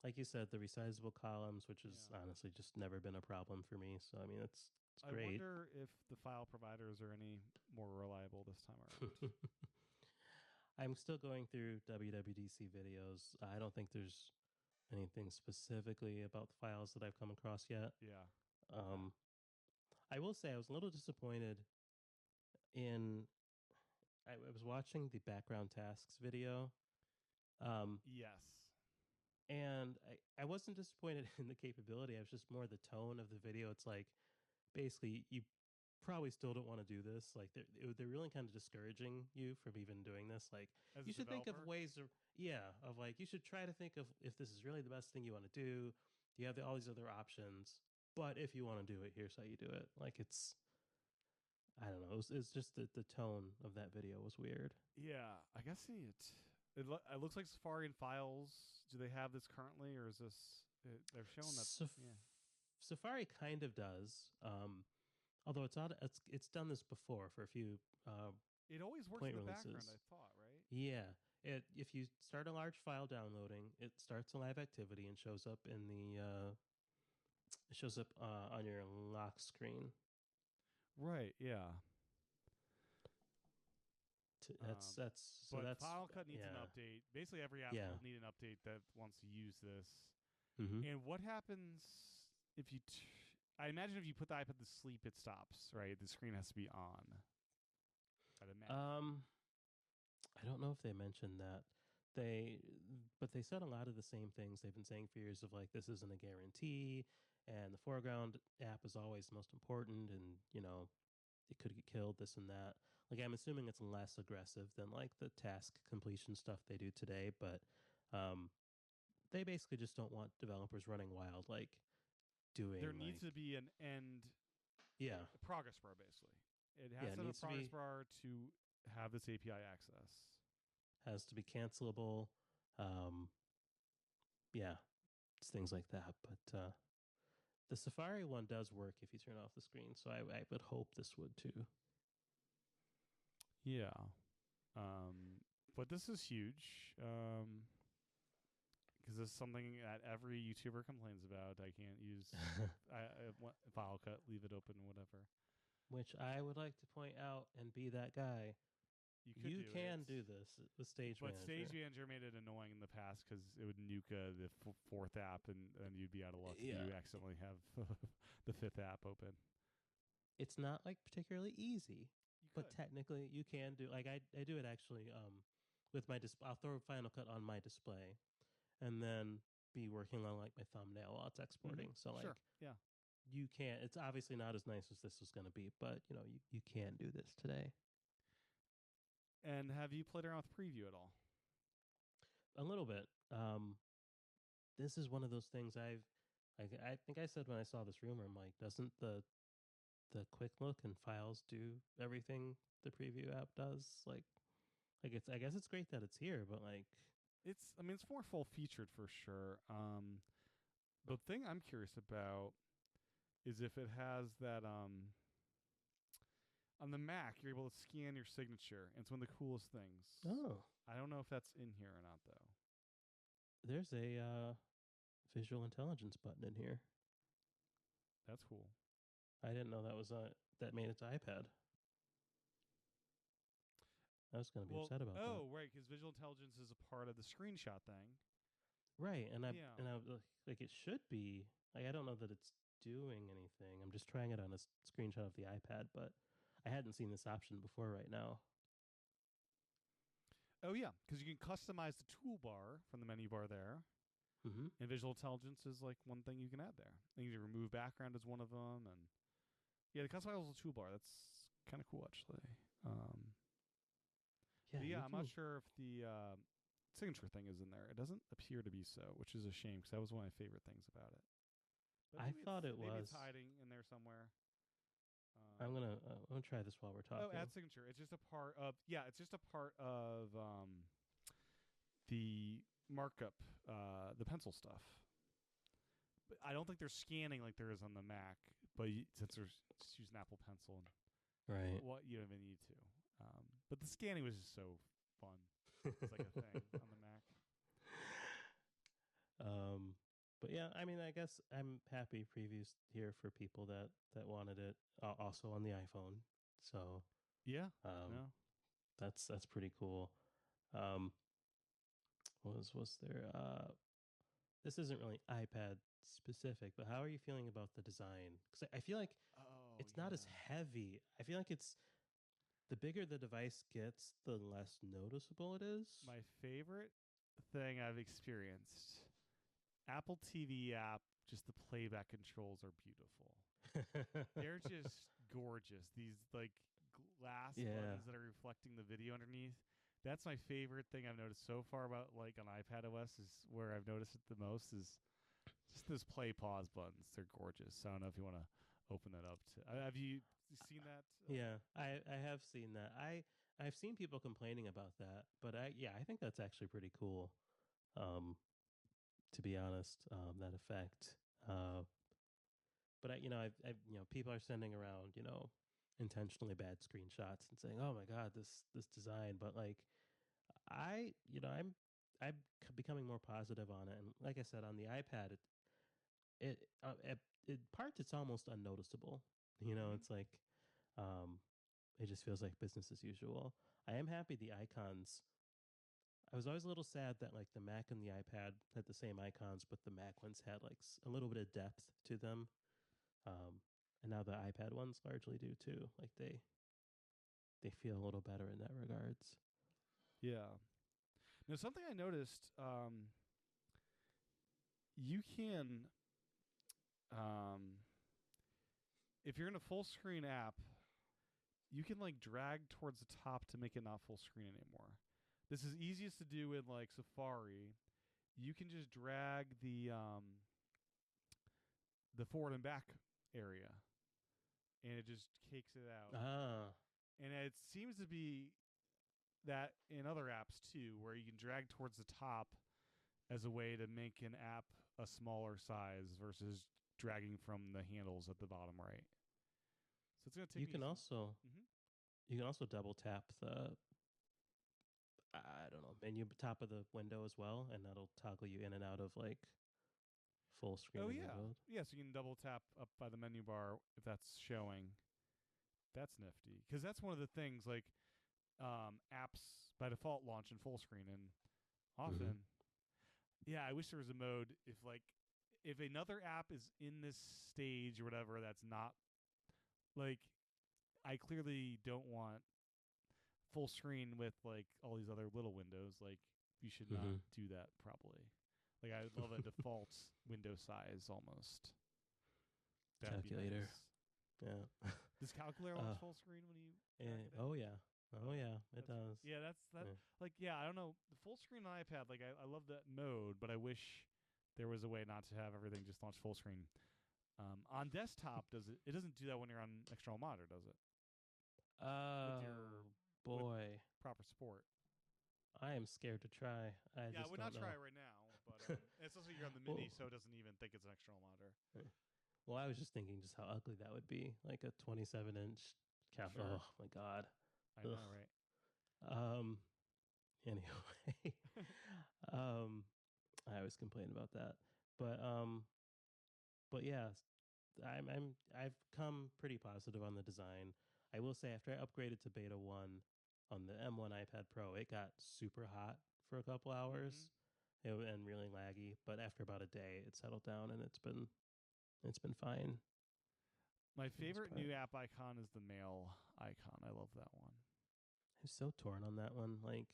Like you said, the resizable columns, which is honestly just never been a problem for me. So I mean, it's great. I wonder if the file providers are any more reliable this time around. I'm still going through WWDC videos. I don't think there's anything specifically about the files that I've come across yet. Yeah. I will say I was a little disappointed in. I was watching the background tasks video. Yes. And I wasn't disappointed in the capability. I was just more the tone of the video. It's like, basically, you probably still don't want to do this. Like, they're really kind of discouraging you from even doing this. Like, as you should think of ways of, like, you should try to think of if this is really the best thing you want to do. You have all these other options. But if you want to do it, here's how you do it. Like, it's, I don't know. It's just the tone of that video was weird. Yeah, I guess it looks like Safari and Files. Do they have this currently, or is this? They're showing that. Safari kind of does, although it's done this before for a few. It always works in the background, I thought, right? Yeah. If you start a large file downloading, it starts a live activity and shows up in the. It shows up on your lock screen. Right. Yeah. That's Final Cut needs an update. Basically, every app will need an update that wants to use this. Mm-hmm. And what happens if you? I imagine if you put the iPad to sleep, it stops. Right, the screen has to be on. I don't know if they mentioned that. But they said a lot of the same things they've been saying for years of, like, this isn't a guarantee, and the foreground app is always most important, and it could get killed, this and that. Like, I'm assuming it's less aggressive than, like, the task completion stuff they do today, but they basically just don't want developers running wild, like, doing. There needs to be an end. Yeah. A progress bar, basically. It has to have a progress bar to have this API access. Has to be cancelable. Yeah, it's things like that. But the Safari one does work if you turn off the screen, so I would hope this would too. Yeah. But this is huge. Because this is something that every YouTuber complains about. I can't use Final Cut, leave it open, whatever. Which I would like to point out and be that guy. You can do this with Stage Manager. But Stage Manager made it annoying in the past because it would nuke the fourth app, and you'd be out of luck if you accidentally have the fifth app open. It's not, like, particularly easy. but technically you can do like I do it actually with my I'll throw Final Cut on my display and then be working on like my thumbnail while it's exporting. So like Sure. Yeah. you can't, it's obviously not as nice as this is going to be, but you know you can do this today. And have you played around with preview at all? A little bit. This is one of those things I think I said when I saw this rumor, I'm like, doesn't the quick look and files do everything the preview app does? Like it's, I guess it's great that it's here, but like It's more full featured for sure. The thing I'm curious about is if it has that on the Mac you're able to scan your signature. And it's one of the coolest things. oh, I don't know if that's in here or not though. there's a visual intelligence button in here. That's cool. I didn't know that was that made it to iPad. I was going to be upset about that. Oh, right, because visual intelligence is a part of the screenshot thing. Right, and I Yeah. and I like it should be. Like I don't know that it's doing anything. I'm just trying it on a screenshot of the iPad, but I hadn't seen this option before right now. Oh, yeah, because you can customize the toolbar from the menu bar there. Mm-hmm. And visual intelligence is like one thing you can add there. And you can remove background as one of them. And yeah, the customizable toolbar, that's kind of cool, actually. Yeah, I'm not sure if the signature thing is in there. It doesn't appear to be so, which is a shame because that was one of my favorite things about it. But I thought it maybe was. it's hiding in there somewhere. I'm gonna try this while we're talking. Oh, add signature. It's just a part of it's just a part of the markup, the pencil stuff. But I don't think they're scanning like there is on the Mac. But since they're just using Apple Pencil, Right. what you don't even need to. But the scanning was just so fun. It's like a thing on the Mac. But yeah, I mean, I guess I'm happy previews here for people that wanted it. Also on the iPhone. So Yeah. no. That's pretty cool. Was there this isn't really iPad specific, but how are you feeling about the design? Because I feel like it's not as heavy. I feel like it's the bigger the device gets, the less noticeable it is. My favorite thing I've experienced, Apple TV app, just the playback controls are beautiful. They're just gorgeous. These like glass buttons that are reflecting the video underneath. That's my favorite thing I've noticed so far about like on iPadOS is where I've noticed it the most is just those play pause buttons. They're gorgeous. So I don't know if you want to open that up. Have you seen that? Yeah, I have seen that. I've seen people complaining about that, but I think that's actually pretty cool. To be honest, that effect. But I've people are sending around intentionally bad screenshots and saying, "Oh my God, this design." But like, I'm becoming more positive on it, and like I said, on the iPad, it parts it's almost unnoticeable. It's like, it just feels like business as usual. I am happy the icons. I was always a little sad that like the Mac and the iPad had the same icons, but the Mac ones had like a little bit of depth to them. And now the iPad ones largely do too. Like they feel a little better in that regards. Yeah. Now something I noticed, you can, if you're in a full screen app, you can like drag towards the top to make it not full screen anymore. This is easiest to do in like Safari. You can just drag the forward and back area, and it just cakes it out. And it seems to be that in other apps too, where you can drag towards the top as a way to make an app a smaller size versus dragging from the handles at the bottom right. So it's going to take you can also double tap the menu top of the window as well, and that'll toggle you in and out of like full screen. Oh yeah, mode. Yeah. So you can double tap up by the menu bar if that's showing. That's nifty because that's one of the things like apps by default launch in full screen, and often, yeah. I wish there was a mode if another app is in this stage or whatever that's not like I clearly don't want full screen with like all these other little windows. Like you should not do that probably. Like I would love a default window size almost. That'd Calculator. Be nice. Yeah. Does calculator launch full screen when you? Oh yeah. Oh yeah. It does. Yeah, that's that. Yeah. Like yeah, I don't know the full screen on iPad. Like I love that mode, but I wish there was a way not to have everything just launch full screen. On desktop, does it? It doesn't do that when you're on external monitor, does it? Boy. Proper support. I am scared to try. I would not know. try it right now, but especially you're on the mini, so it doesn't even think it's an external monitor. Well, I was just thinking just how ugly that would be, like a 27-inch cap. Sure. Oh my god. I know, right? Anyway, I always complain about that, but yeah, I've come pretty positive on the design. I will say after I upgraded to Beta 1 on the M1 iPad Pro, it got super hot for a couple hours and really laggy. But after about a day, it settled down and it's been fine. My favorite new app icon is the mail icon. I love that one. I'm so torn on that one. Like,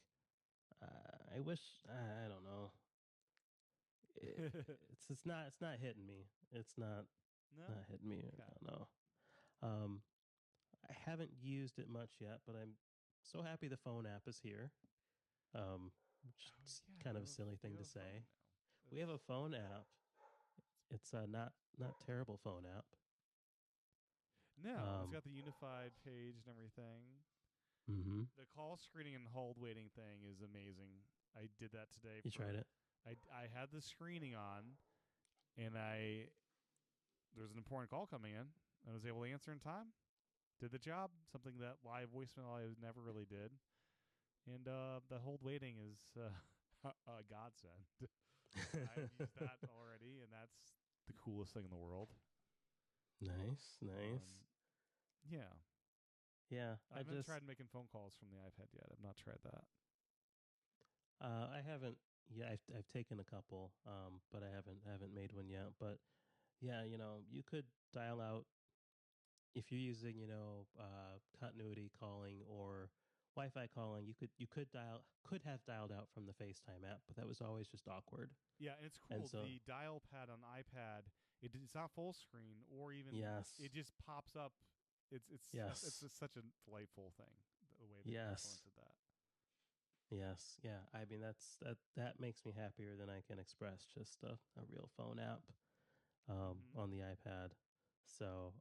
I wish I don't know. It's not hitting me. It's not hitting me. Okay. I don't know. I haven't used it much yet, but I'm so happy the phone app is here. Which is kind of a silly thing to say. We have a phone app. It's not terrible phone app. No, it's got the unified page and everything. Mm-hmm. The call screening and hold waiting thing is amazing. I did that today. You tried it? I had the screening on, and there was an important call coming in. I was able to answer in time. Did the job, something that live voicemail I never really did. And the hold waiting is a godsend. I've used that already, and that's the coolest thing in the world. Nice. Yeah. Yeah. I haven't tried making phone calls from the iPad yet. I've not tried that. I haven't. Yeah, I've taken a couple, but I haven't made one yet. But yeah, you could dial out if you're using continuity calling or Wi-Fi calling. You could have dialed out from the FaceTime app, but that was always just awkward. Yeah, and it's cool. The dial pad on iPad, it's not full screen or even. Yes. It just pops up. It's just such a delightful thing. The way they implemented that. Yes, yeah. I mean, that makes me happier than I can express. Just a real phone app on the iPad. So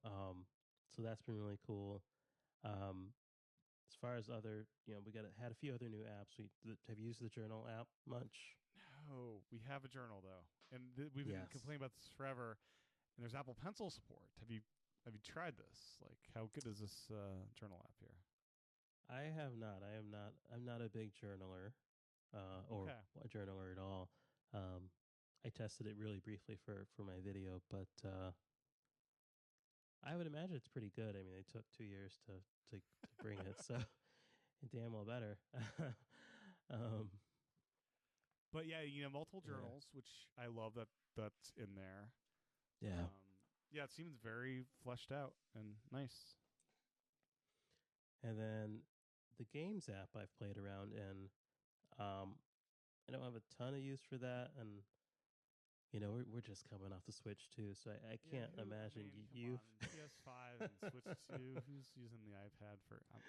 that's been really cool. As far as other, we had a few other new apps. Have you used the Journal app much? No, we have a journal though, and we've been complaining about this forever. And there's Apple Pencil support. Have you tried this? Like, how good is this journal app here? I have not. I'm not a big journaler, or a journaler at all. I tested it really briefly for my video, but I would imagine it's pretty good. I mean, they took 2 years to bring it, so damn well better. But yeah, multiple journals, which I love that's in there. Yeah. Yeah, it seems very fleshed out and nice. And then the games app I've played around in, I don't have a ton of use for that, and we're just coming off the Switch too, so I can't imagine you. PS5 and Switch 2. Who's using the iPad for? I'm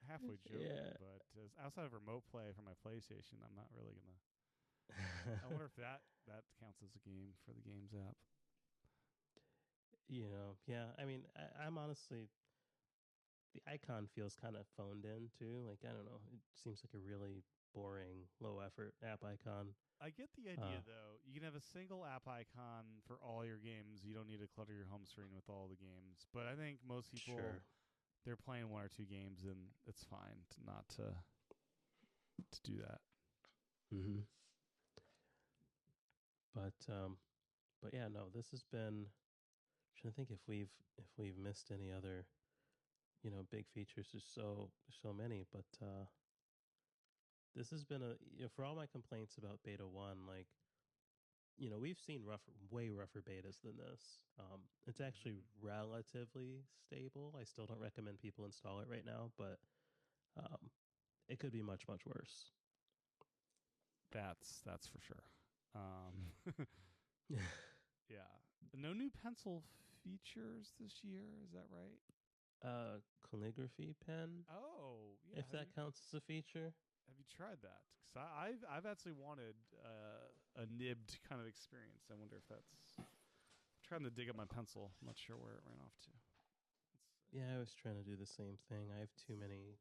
halfway joking, but outside of remote play from my PlayStation, I'm not really gonna. I wonder if that counts as a game for the games app. Yeah. I mean, I'm honestly. The icon feels kind of phoned in too. Like, I don't know. It seems like a really boring, low effort app icon. I get the idea though. You can have a single app icon for all your games. You don't need to clutter your home screen with all the games. But I think most people they're playing one or two games and it's fine not to do that. Mm-hmm. But yeah, no, this has been. I'm trying to think if we've missed any other big features. There's so many, but this has been for all my complaints about Beta 1, like we've seen way rougher betas than this. It's actually relatively stable. I still don't recommend people install it right now, but it could be much, much worse. That's for sure. Yeah. No new pencil features this year. Is that right? Calligraphy pen. Oh, yeah. If that counts as a feature. Have you tried that? Because I've actually wanted a nibbed kind of experience. I wonder if that's. I'm trying to dig up my pencil. I'm not sure where it ran off to. Yeah, I was trying to do the same thing. I have too many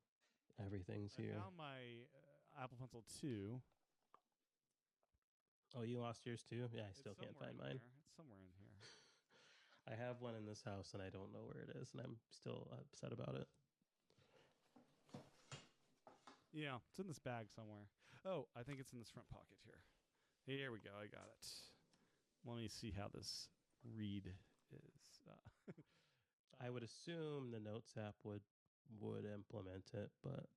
everythings here. I found my Apple Pencil 2. Oh, you lost yours too? Yeah, I still can't find mine. It's somewhere in here. I have one in this house and I don't know where it is, and I'm still upset about it. Yeah, it's in this bag somewhere. Oh, I think it's in this front pocket here. Here we go. I got it. Let me see how this read is. I would assume the Notes app would implement it, but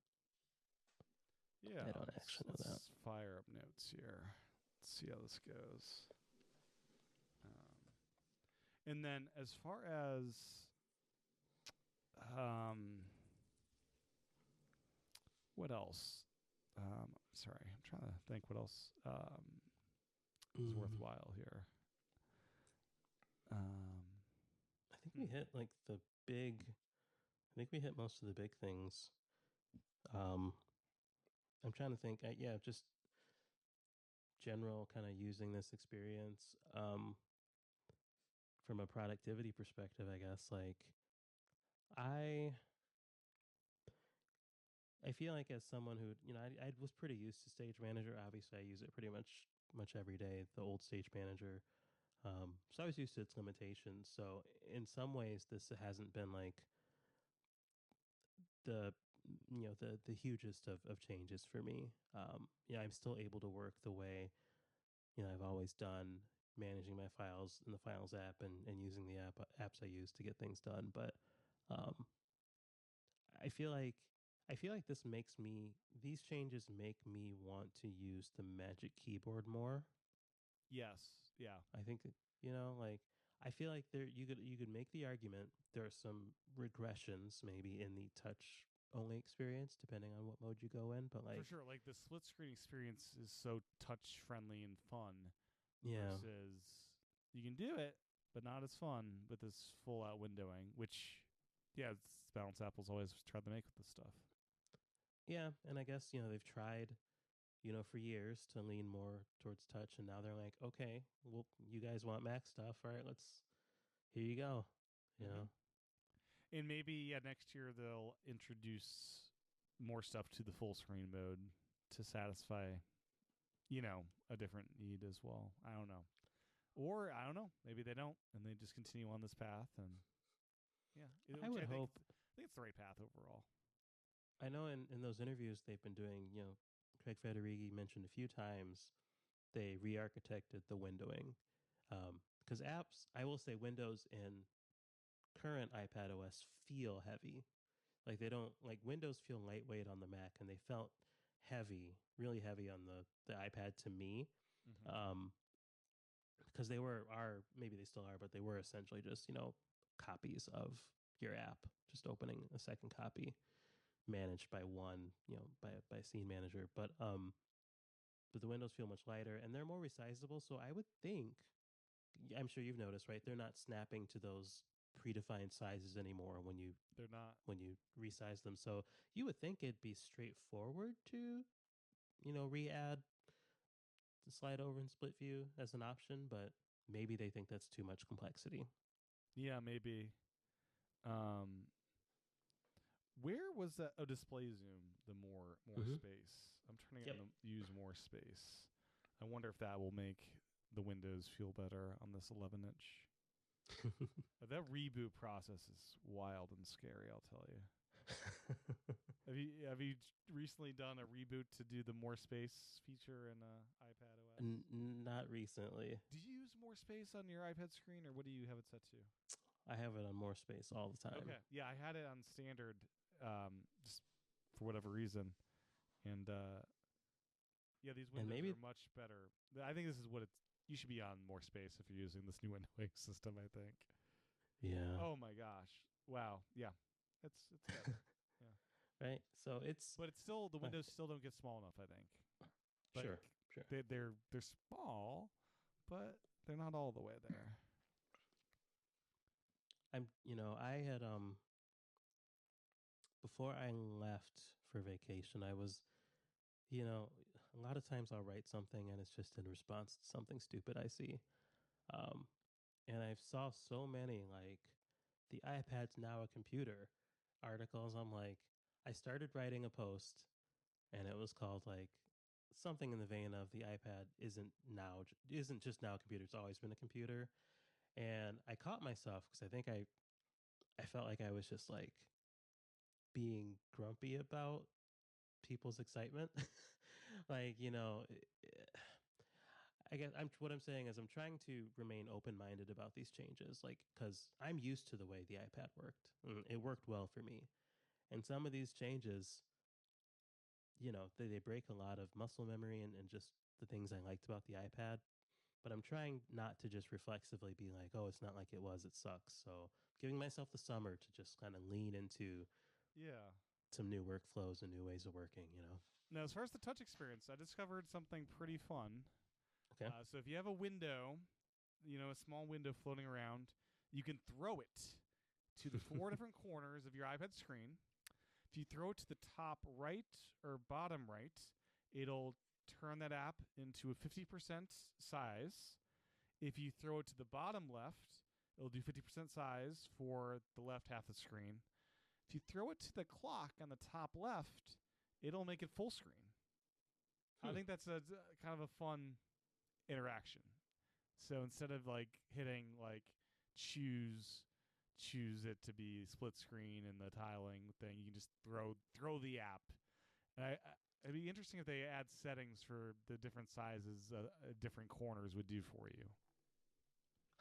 yeah, I don't actually know that. Let's fire up Notes here. Let's see how this goes. And then as far as what else? Sorry, I'm trying to think what else is worthwhile here. I think we hit I think we hit most of the big things. I'm trying to think. Just general kind of using this experience from a productivity perspective, I guess. Like, I feel like as someone who, I was pretty used to Stage Manager. Obviously, I use it pretty much every day, the old Stage Manager. So I was used to its limitations. So in some ways, this hasn't been like the hugest of changes for me. I'm still able to work the way I've always done, managing my files in the Files app and using the apps I use to get things done. But I feel like these changes make me want to use the Magic Keyboard more. Yes. Yeah. I think I feel like you could make the argument there are some regressions maybe in the touch only experience depending on what mode you go in, but like for sure, like the split screen experience is so touch friendly and fun. Yeah. Versus you can do it, but not as fun with this full out windowing, which it's balance Apple's always tried to make with this stuff. Yeah, and I guess they've tried for years to lean more towards touch, and now they're like, okay, well, you guys want Mac stuff, all right? Here you go. And maybe next year they'll introduce more stuff to the full screen mode to satisfy, a different need as well. I don't know. Or I don't know. Maybe they don't, and they just continue on this path. And I would hope. I think it's the right path overall. I know in those interviews they've been doing, Craig Federighi mentioned a few times they re-architected the windowing. Because apps, I will say Windows in current iPadOS feel heavy. Like they don't, like Windows feel lightweight on the Mac, and they felt heavy, really heavy on the iPad to me. Because they maybe they still are, but they were essentially just, copies of your app, just opening a second copy managed by one, by scene manager. But the windows feel much lighter and they're more resizable. So I would think, I'm sure you've noticed, right? They're not snapping to those predefined sizes anymore when you resize them. So you would think it'd be straightforward to, re-add the slide over and split view as an option, but maybe they think that's too much complexity. Yeah, maybe. Where was that? Oh, display zoom, the more space. I'm turning it to use more space. I wonder if that will make the windows feel better on this 11-inch. That reboot process is wild and scary, I'll tell you. Have you recently done a reboot to do the more space feature in iPadOS? Not recently. Do you use more space on your iPad screen, or what do you have it set to? I have it on more space all the time. Okay. Yeah, I had it on standard just for whatever reason. And these windows are much better. I think this is what it's you should be on more space if you're using this new Windows system, I think. Yeah. Oh my gosh. Wow. Yeah. It's good. Right. So it's But it's still the windows still don't get small enough, I think. Like, sure. they're small, but they're not all the way there. I had before I left for vacation, I was, a lot of times I'll write something and it's just in response to something stupid I see. Um, and I saw so many like the iPad's now a computer articles. I'm like, I started writing a post and it was called like something in the vein of the iPad isn't just now a computer, it's always been a computer. And I caught myself because I think I felt like I was just like being grumpy about people's excitement. like, I guess what I'm saying is I'm trying to remain open-minded about these changes, like because I'm used to the way the iPad worked. It worked well for me, and some of these changes, they break a lot of muscle memory and just the things I liked about the iPad. But I'm trying not to just reflexively be like, oh, it's not like it was, it sucks. So giving myself the summer to just kind of lean into Yeah. some new workflows and new ways of working. Now, as far as the touch experience, I discovered something pretty fun. Okay. So if you have a window, a small window floating around, you can throw it to the four different corners of your iPad screen. If you throw it to the top right or bottom right, it'll turn that app into a 50% size. If you throw it to the bottom left, it'll do 50% size for the left half of the screen. If you throw it to the clock on the top left, it'll make it full screen. I think that's a kind of a fun interaction. So instead of like hitting like choose it to be split screen and the tiling thing, you can just throw the app. And it'd be interesting if they add settings for the different sizes different corners would do for you.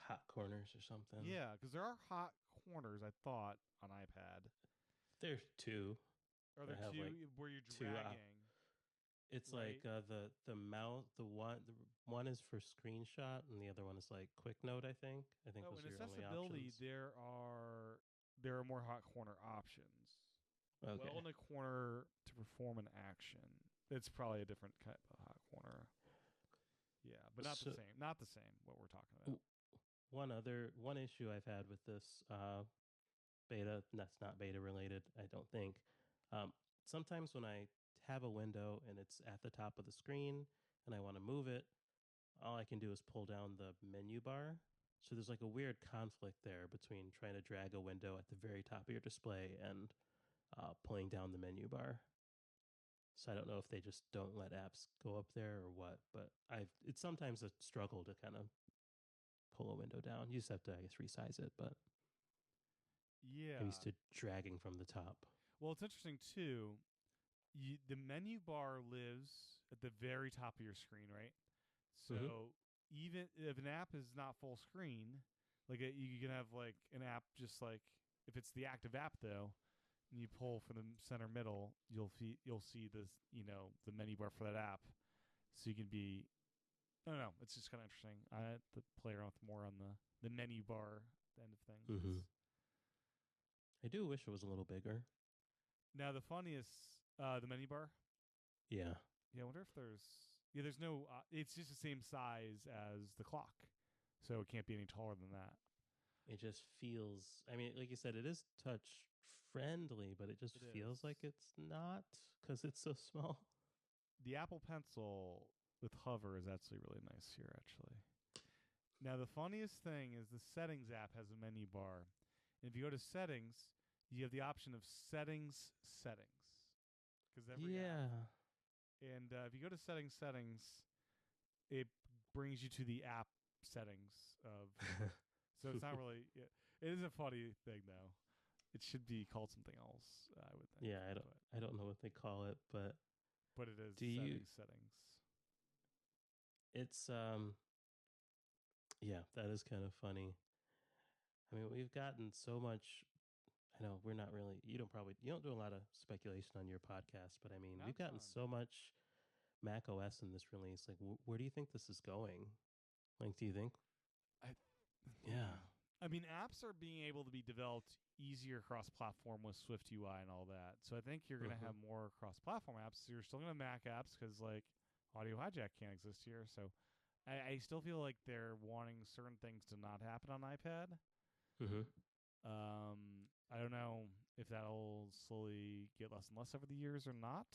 Hot corners or something. Yeah, because there are hot corners, I thought, on iPad. There's two. Are there two like where you're two dragging? It's right? like the mouse. The one is for screenshot, and the other one is like quick note. I think. In Those are your only accessibility, options. there are more hot corner options. Okay. Well in a corner to perform an action. It's probably a different type of hot corner. Yeah, but not the same. Not the same. What we're talking about. One issue I've had with this beta, and that's not beta related, I don't think. Sometimes when I have a window and it's at the top of the screen and I want to move it, all I can do is pull down the menu bar. So there's like a weird conflict there between trying to drag a window at the very top of your display and pulling down the menu bar. So I don't know if they just don't let apps go up there or what, but it's sometimes a struggle to kind of pull a window down. You just have to, I guess, resize it, but Yeah. I'm used to dragging from the top. Well, it's interesting too. The menu bar lives at the very top of your screen, right? So even if an app is not full screen, like you can have like an app just like if it's the active app though, and you pull from the center middle, you'll see this the menu bar for that app. So you can be I don't know. It's just kind of interesting. I had to play around with more on the menu bar end of things. I do wish it was a little bigger. Now the funniest, the menu bar. Yeah. Yeah, I wonder if there's no. It's just the same size as the clock, so it can't be any taller than that. It just feels. I mean, like you said, it is touch friendly, but it just feels like it's not because it's so small. The Apple Pencil with hover is actually really nice here, actually. Now the funniest thing is the Settings app has a menu bar. And if you go to Settings, you have the option of Settings, because every app. And if you go to Settings, it brings you to the app settings of. So it's not really. It is a funny thing though. It should be called something else, I would think. Yeah, I don't know what they call it, but it is settings. It's yeah, that is kind of funny. I mean, we've gotten so much. I know we're not really. You don't do a lot of speculation on your podcast, but I mean, we've gotten so much Mac OS in this release. Like, where do you think this is going? Like, do you think? I, Yeah. I mean, apps are being able to be developed easier cross-platform with Swift UI and all that. So I think you're going to have more cross-platform apps. You're still going to Mac apps because, like, Audio Hijack can't exist here. So I still feel like they're wanting certain things to not happen on iPad. Mm-hmm. I don't know if that'll slowly get less and less over the years or not.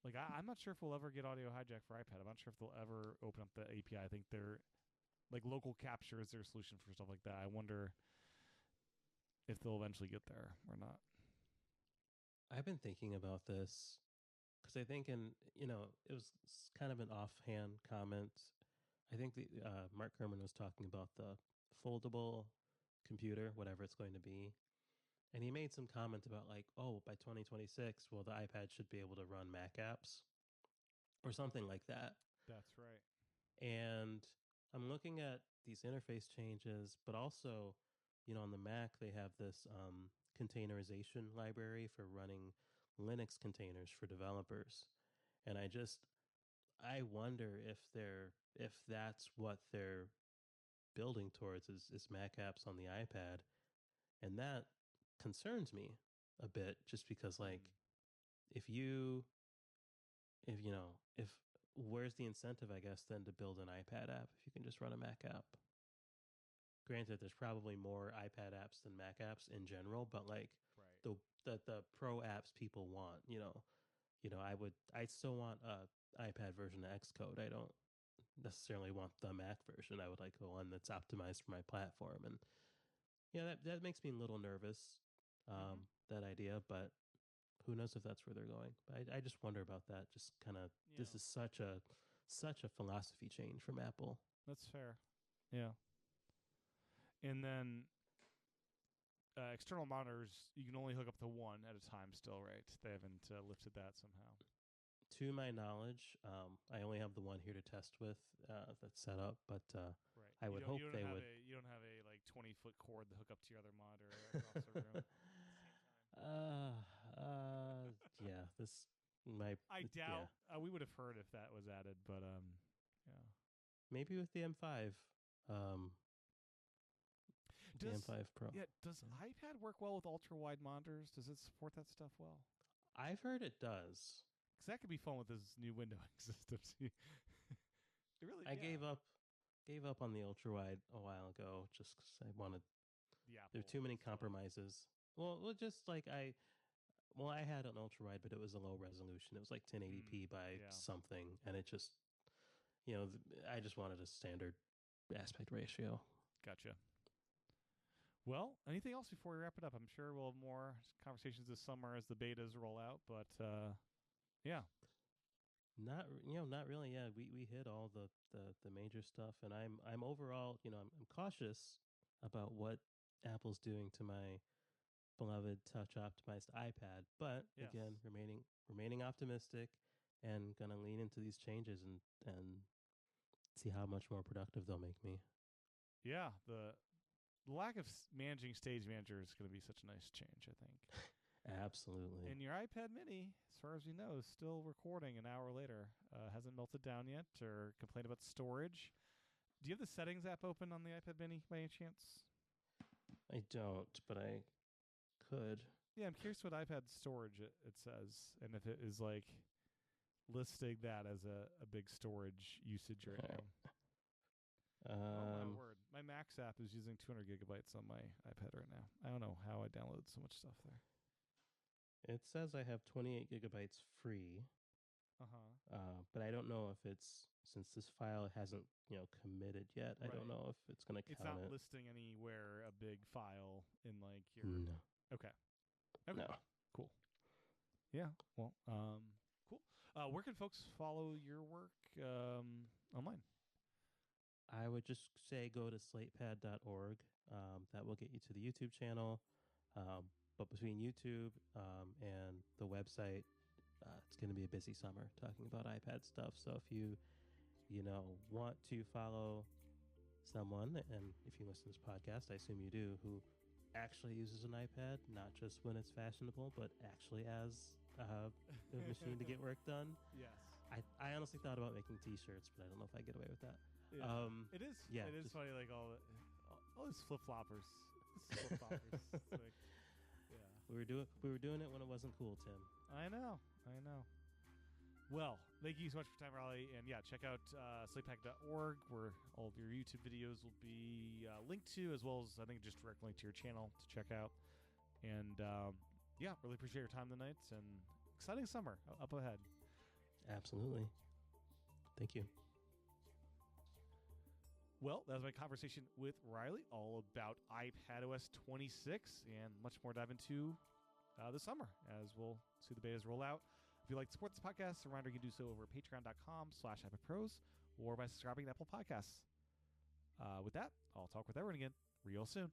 Like, I'm not sure if we'll ever get Audio Hijack for iPad. I'm not sure if they'll ever open up the API. I think they're like local capture is their solution for stuff like that. I wonder if they'll eventually get there or not. I've been thinking about this because I think it was kind of an offhand comment. I think the Mark Kerman was talking about the foldable computer, whatever it's going to be. And he made some comment about like, oh, by 2026, well, the iPad should be able to run Mac apps or something like that. That's right. And I'm looking at these interface changes, but also, on the Mac, they have this containerization library for running Linux containers for developers. And I wonder if that's what they're building towards is Mac apps on the iPad. And that concerns me a bit just because like if where's the incentive, I guess, then to build an iPad app if you can just run a Mac app? Granted, there's probably more iPad apps than Mac apps in general, but like the pro apps people want, I still want a iPad version of Xcode. I don't necessarily want the Mac version. I would like the one that's optimized for my platform. And that makes me a little nervous, that idea, but who knows if that's where they're going. I just wonder about that. Just kind of, this is such a philosophy change from Apple. That's fair. Yeah. And then external monitors, you can only hook up to one at a time still, right? They haven't lifted that somehow. To my knowledge, I only have the one here to test with that's set up, but I would hope they would. You don't have a like 20-foot cord to hook up to your other monitor across the room. Yeah, I doubt we would have heard if that was added, but yeah. Maybe with the M5. The M5 Pro. Yeah, does iPad work well with ultra-wide monitors? Does it support that stuff well? I've heard it does. Because that could be fun with this new windowing system. Gave up on the ultra-wide a while ago just because I wanted... There were too many compromises. Well, just like I had an ultra-wide, but it was a low resolution. It was like 1080p by something, and it just... I just wanted a standard aspect ratio. Gotcha. Well, anything else before we wrap it up? I'm sure we'll have more conversations this summer as the betas roll out, but yeah. Not really. Yeah, we hit all the major stuff, and I'm overall, I'm cautious about what Apple's doing to my beloved touch optimized iPad, but again, remaining optimistic and gonna lean into these changes and see how much more productive they'll make me. Yeah, the lack of managing Stage Manager is going to be such a nice change, I think. Absolutely. And your iPad mini, as far as we know, is still recording an hour later. Hasn't melted down yet or complained about storage. Do you have the settings app open on the iPad mini by any chance? I don't, but I could. Yeah, I'm curious what iPad storage it says, and if it is like listing that as a big storage usage right now. Oh my word. My Max app is using 200 gigabytes on my iPad right now. I don't know how I downloaded so much stuff there. It says I have 28 gigabytes free. But I don't know if it's, since this file hasn't, committed yet, I don't know if it's going to count it. It's not listing anywhere a big file in like your... No. Okay. No. Cool. Yeah. Well, cool. Where can folks follow your work online? I would just say go to slatepad.org. That will get you to the YouTube channel. But between YouTube and the website, it's going to be a busy summer talking about iPad stuff. So if you want to follow someone, and if you listen to this podcast, I assume you do, who actually uses an iPad, not just when it's fashionable, but actually as a machine to get work done. Yes. I honestly thought about making T-shirts, but I don't know if I get away with that. Yeah. It is. yeah, It is just- funny, like all these flip floppers. Flip floppers. Like, yeah. We were doing it when it wasn't cool, Tim. I know. Well, thank you so much for your time, Raleigh. And yeah, check out sleephack.org, where all of your YouTube videos will be linked to, as well as I think just direct link to your channel to check out. And yeah, really appreciate your time tonight, and exciting summer up ahead. Absolutely. Thank you. Well, that was my conversation with Riley, all about iPadOS 26 and much more to dive into this summer as we'll see the betas roll out. If you'd like to support this podcast, a reminder you can do so over at patreon.com/iPadPros or by subscribing to Apple Podcasts. With that, I'll talk with everyone again real soon.